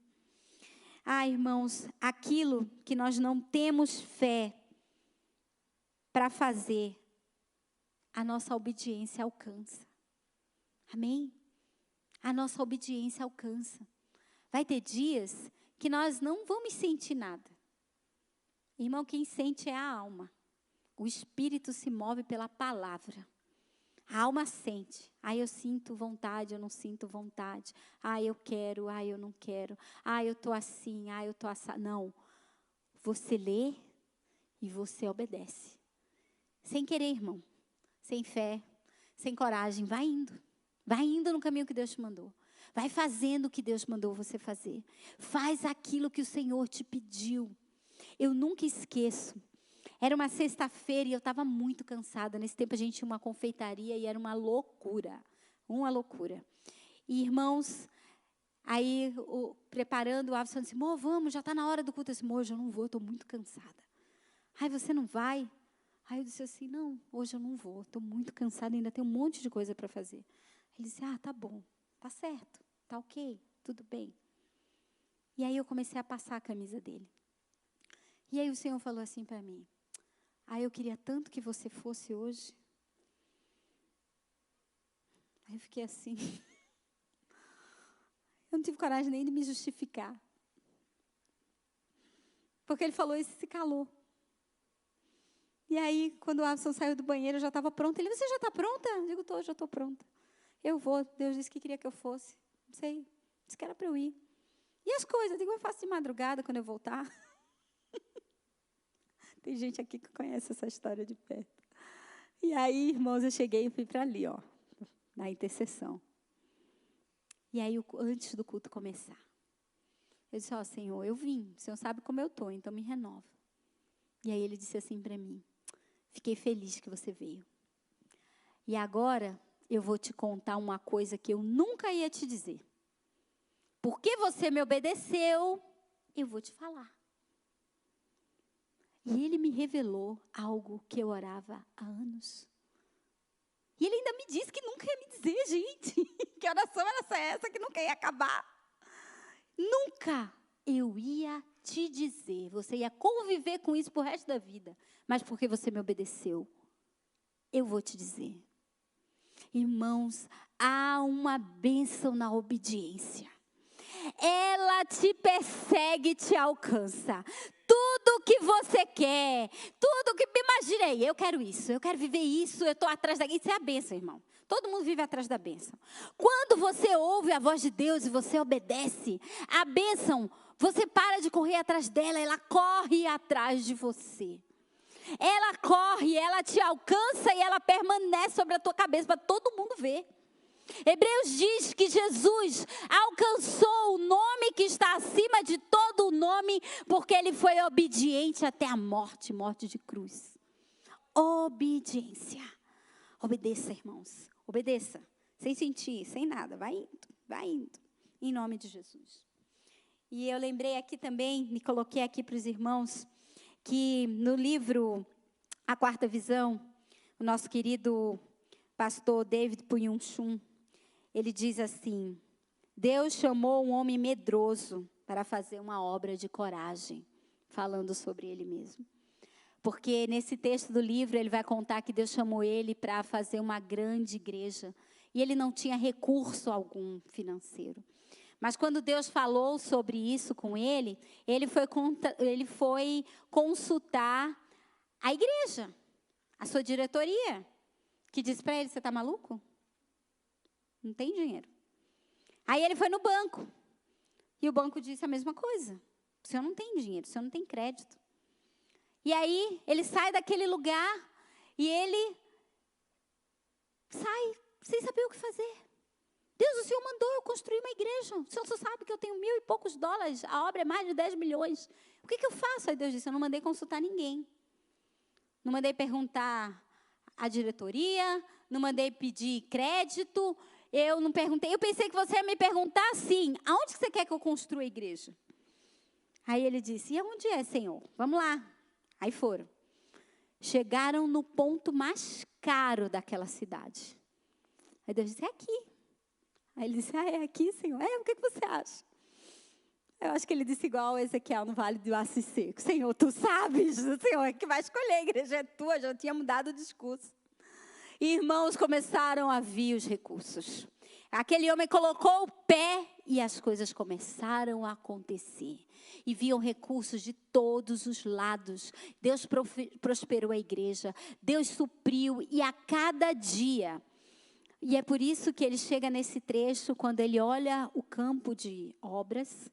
Irmãos, aquilo que nós não temos fé para fazer, a nossa obediência alcança. Amém? A nossa obediência alcança. Vai ter dias que nós não vamos sentir nada. Irmão, quem sente é a alma. O espírito se move pela palavra. A alma sente. Eu sinto vontade, eu não sinto vontade. Eu quero, eu não quero. Eu estou assim, eu estou assim. Não. Você lê e você obedece. Sem querer, irmão. Sem fé, sem coragem. Vai indo. Vai indo no caminho que Deus te mandou. Vai fazendo o que Deus mandou você fazer. Faz aquilo que o Senhor te pediu. Eu nunca esqueço. Era uma sexta-feira e eu estava muito cansada. Nesse tempo a gente tinha uma confeitaria e era uma loucura. Uma loucura. E irmãos, aí preparando o Avison disse, vamos, já está na hora do culto. Eu disse, hoje eu não vou, eu estou muito cansada. Você não vai? Eu disse assim, não, hoje eu não vou. Estou muito cansada, ainda tem um monte de coisa para fazer. Ele disse, tá bom, tá certo, tá ok, tudo bem. E aí eu comecei a passar a camisa dele. E aí o Senhor falou assim para mim, eu queria tanto que você fosse hoje. Aí eu fiquei assim. Eu não tive coragem nem de me justificar. Porque ele falou isso e se calou. E aí, quando o Alisson saiu do banheiro, eu já estava pronta. Ele, você já está pronta? Eu digo, já estou pronta. Eu vou. Deus disse que queria que eu fosse. Não sei. Disse que era para eu ir. E as coisas? Eu digo, eu faço de madrugada quando eu voltar. Tem gente aqui que conhece essa história de perto. E aí, irmãos, eu cheguei e fui para ali, na intercessão. E aí, antes do culto começar, eu disse, Senhor, eu vim. O Senhor sabe como eu estou, então me renova. E aí ele disse assim para mim, fiquei feliz que você veio. E agora eu vou te contar uma coisa que eu nunca ia te dizer. Porque você me obedeceu, eu vou te falar. E ele me revelou algo que eu orava há anos. E ele ainda me disse que nunca ia me dizer, gente. Que oração era essa que nunca ia acabar. Nunca eu ia te dizer. Você ia conviver com isso pro resto da vida. Mas porque você me obedeceu, eu vou te dizer. Irmãos, há uma bênção na obediência. Ela te persegue e te alcança. Tudo que você quer, tudo que... Imaginei, eu quero isso, eu quero viver isso, eu estou atrás daquilo. Isso é a bênção, irmão. Todo mundo vive atrás da bênção. Quando você ouve a voz de Deus e você obedece, a bênção, você para de correr atrás dela, ela corre atrás de você. Ela corre, ela te alcança e ela permanece sobre a tua cabeça para todo mundo ver. Hebreus diz que Jesus alcançou o nome que está acima de todo o nome, porque ele foi obediente até a morte, morte de cruz. Obediência. Obedeça, irmãos. Obedeça. Sem sentir, sem nada. Vai indo. Em nome de Jesus. E eu lembrei aqui também, me coloquei aqui para os irmãos, que no livro A Quarta Visão, o nosso querido pastor David Punhun-Chun, ele diz assim: Deus chamou um homem medroso para fazer uma obra de coragem, falando sobre ele mesmo. Porque nesse texto do livro ele vai contar que Deus chamou ele para fazer uma grande igreja. E ele não tinha recurso algum financeiro. Mas quando Deus falou sobre isso com ele, ele foi consultar a igreja, a sua diretoria, que disse para ele: você está maluco? Não tem dinheiro. Aí ele foi no banco. E o banco disse a mesma coisa. O senhor não tem dinheiro, o senhor não tem crédito. E aí ele sai daquele lugar e ele sai sem saber o que fazer. Deus, o senhor mandou eu construir uma igreja. O senhor só sabe que eu tenho $1.000 e poucos. A obra é mais de 10 milhões. O que eu faço? Aí Deus disse: eu não mandei consultar ninguém. Não mandei perguntar à diretoria. Não mandei pedir crédito. Eu não perguntei. Eu pensei que você ia me perguntar assim: aonde que você quer que eu construa a igreja? Aí ele disse: e aonde é, Senhor? Vamos lá. Aí foram. Chegaram no ponto mais caro daquela cidade. Aí Deus disse: é aqui. Aí ele disse: é aqui, Senhor? O que você acha? Eu acho que ele disse igual a Ezequiel no Vale do Aço Seco: Senhor, tu sabes, o Senhor é que vai escolher, a igreja é tua. Já tinha mudado o discurso. E irmãos, começaram a vir os recursos. Aquele homem colocou o pé e as coisas começaram a acontecer. E vinham recursos de todos os lados. Deus prosperou a igreja. Deus supriu. E a cada dia. E é por isso que ele chega nesse trecho, quando ele olha o campo de obras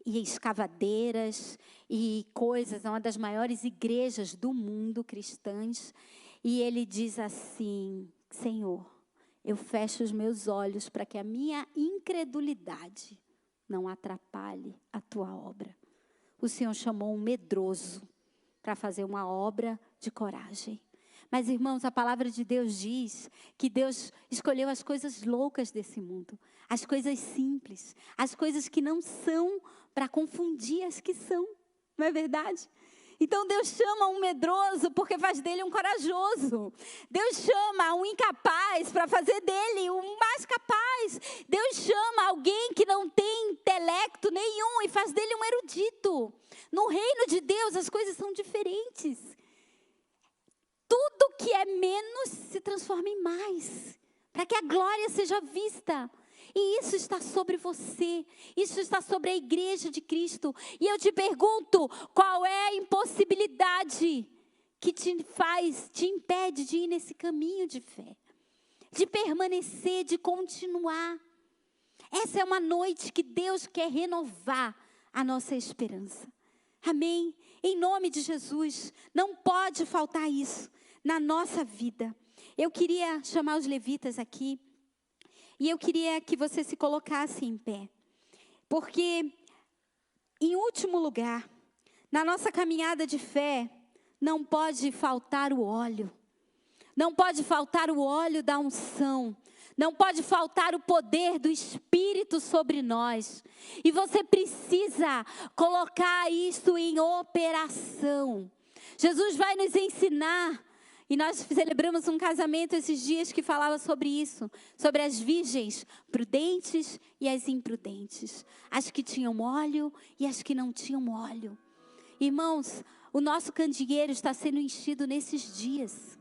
e escavadeiras e coisas, é uma das maiores igrejas do mundo, cristãs. E ele diz assim: Senhor, eu fecho os meus olhos para que a minha incredulidade não atrapalhe a tua obra. O Senhor chamou um medroso para fazer uma obra de coragem. Mas, irmãos, a palavra de Deus diz que Deus escolheu as coisas loucas desse mundo, as coisas simples, as coisas que não são, para confundir as que são. Não é verdade? Então Deus chama um medroso porque faz dele um corajoso. Deus chama um incapaz para fazer dele um mais capaz. Deus chama alguém que não tem intelecto nenhum e faz dele um erudito. No reino de Deus as coisas são diferentes. Tudo que é menos se transforma em mais, para que a glória seja vista. E isso está sobre você, isso está sobre a igreja de Cristo. E eu te pergunto, qual é a impossibilidade que te impede de ir nesse caminho de fé? De permanecer, de continuar. Essa é uma noite que Deus quer renovar a nossa esperança. Amém? Em nome de Jesus, não pode faltar isso na nossa vida. Eu queria chamar os levitas aqui. E eu queria que você se colocasse em pé. Porque, em último lugar, na nossa caminhada de fé, não pode faltar o óleo. Não pode faltar o óleo da unção. Não pode faltar o poder do Espírito sobre nós. E você precisa colocar isso em operação. Jesus vai nos ensinar. E nós celebramos um casamento esses dias que falava sobre isso. Sobre as virgens prudentes e as imprudentes. As que tinham óleo e as que não tinham óleo. Irmãos, o nosso candeeiro está sendo enchido nesses dias.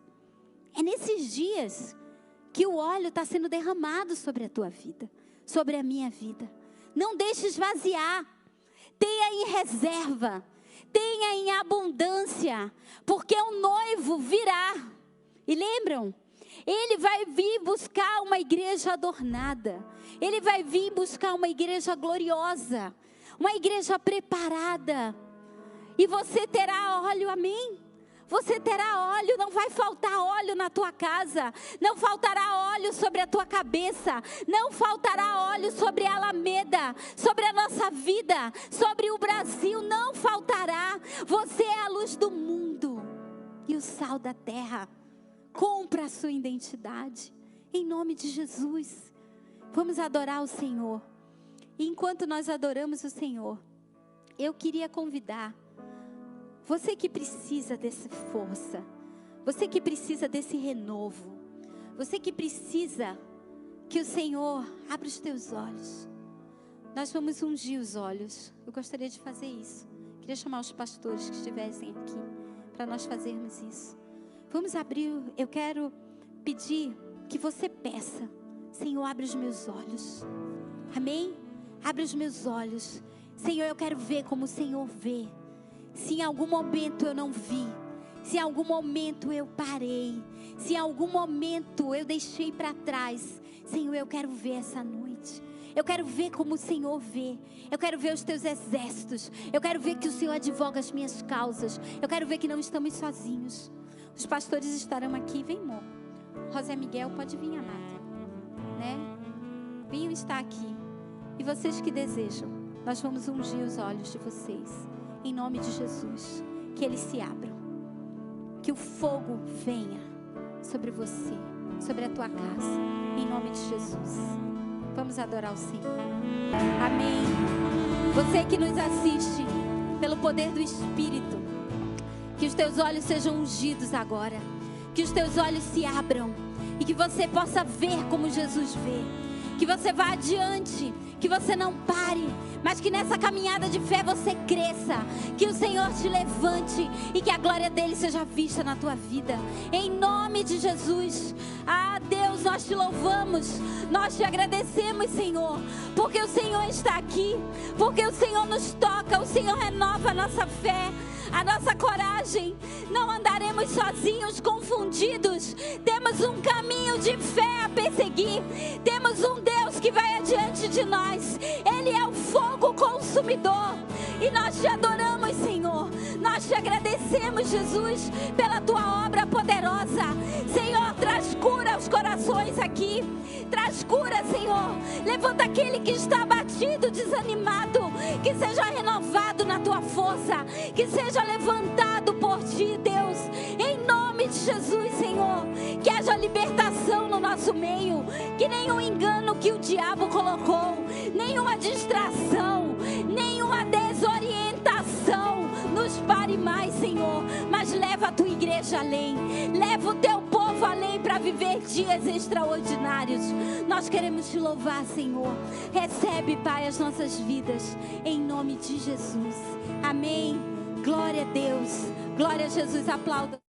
É nesses dias que o óleo está sendo derramado sobre a tua vida. Sobre a minha vida. Não deixe esvaziar. Tenha em reserva. Tenha em abundância, porque o noivo virá. E lembram? Ele vai vir buscar uma igreja adornada. Ele vai vir buscar uma igreja gloriosa. Uma igreja preparada. E você terá óleo, amém? Você terá óleo, não vai faltar óleo na tua casa, não faltará óleo sobre a tua cabeça, não faltará óleo sobre a Alameda, sobre a nossa vida, sobre o Brasil, não faltará. Você é a luz do mundo e o sal da terra. Compra a sua identidade, em nome de Jesus. Vamos adorar o Senhor. E enquanto nós adoramos o Senhor, eu queria convidar você que precisa dessa força, você que precisa desse renovo, você que precisa que o Senhor abra os teus olhos. Nós vamos ungir os olhos. Eu gostaria de fazer isso. Queria chamar os pastores que estivessem aqui para nós fazermos isso. Vamos abrir, eu quero pedir que você peça: Senhor, abre os meus olhos. Amém? Abre os meus olhos. Senhor, eu quero ver como o Senhor vê. Se em algum momento eu não vi, se em algum momento eu parei, se em algum momento eu deixei para trás, Senhor, eu quero ver essa noite. Eu quero ver como o Senhor vê. Eu quero ver os teus exércitos. Eu quero ver que o Senhor advoga as minhas causas. Eu quero ver que não estamos sozinhos. Os pastores estarão aqui. Vem, amor. José Miguel, pode vir, amado. Né? Vinham estar aqui. E vocês que desejam, nós vamos ungir os olhos de vocês. Em nome de Jesus, que eles se abram, que o fogo venha sobre você, sobre a tua casa, em nome de Jesus. Vamos adorar o Senhor. Amém. Você que nos assiste, pelo poder do Espírito, que os teus olhos sejam ungidos agora, que os teus olhos se abram e que você possa ver como Jesus vê, que você vá adiante, que você não pare, mas que nessa caminhada de fé você cresça, que o Senhor te levante e que a glória dele seja vista na tua vida, em nome de Jesus. Ah, Deus, nós te louvamos, nós te agradecemos, Senhor, porque o Senhor está aqui, porque o Senhor nos toca, o Senhor renova a nossa fé, a nossa coragem. Não andaremos sozinhos, confundidos. Temos um caminho de fé a perseguir. Temos um Deus que vai adiante de nós. Ele é o fogo consumidor. E nós te adoramos, Senhor. Nós te agradecemos, Jesus, pela tua obra poderosa. Senhor, traz cura aos corações aqui. Traz cura, Senhor. Levanta aquele que está abatido, desanimado. Que seja renovado na tua força. Que seja levantado por ti, Deus. Em nome de Jesus, Senhor. Que haja libertação no nosso meio. Que nenhum engano que o diabo colocou, nenhuma distração, nenhuma desorientação nos pare mais, Senhor. Mas leva a tua igreja além. Leva o teu povo além para viver dias extraordinários. Nós queremos te louvar, Senhor. Recebe, Pai, as nossas vidas. Em nome de Jesus. Amém. Glória a Deus. Glória a Jesus. Aplauda.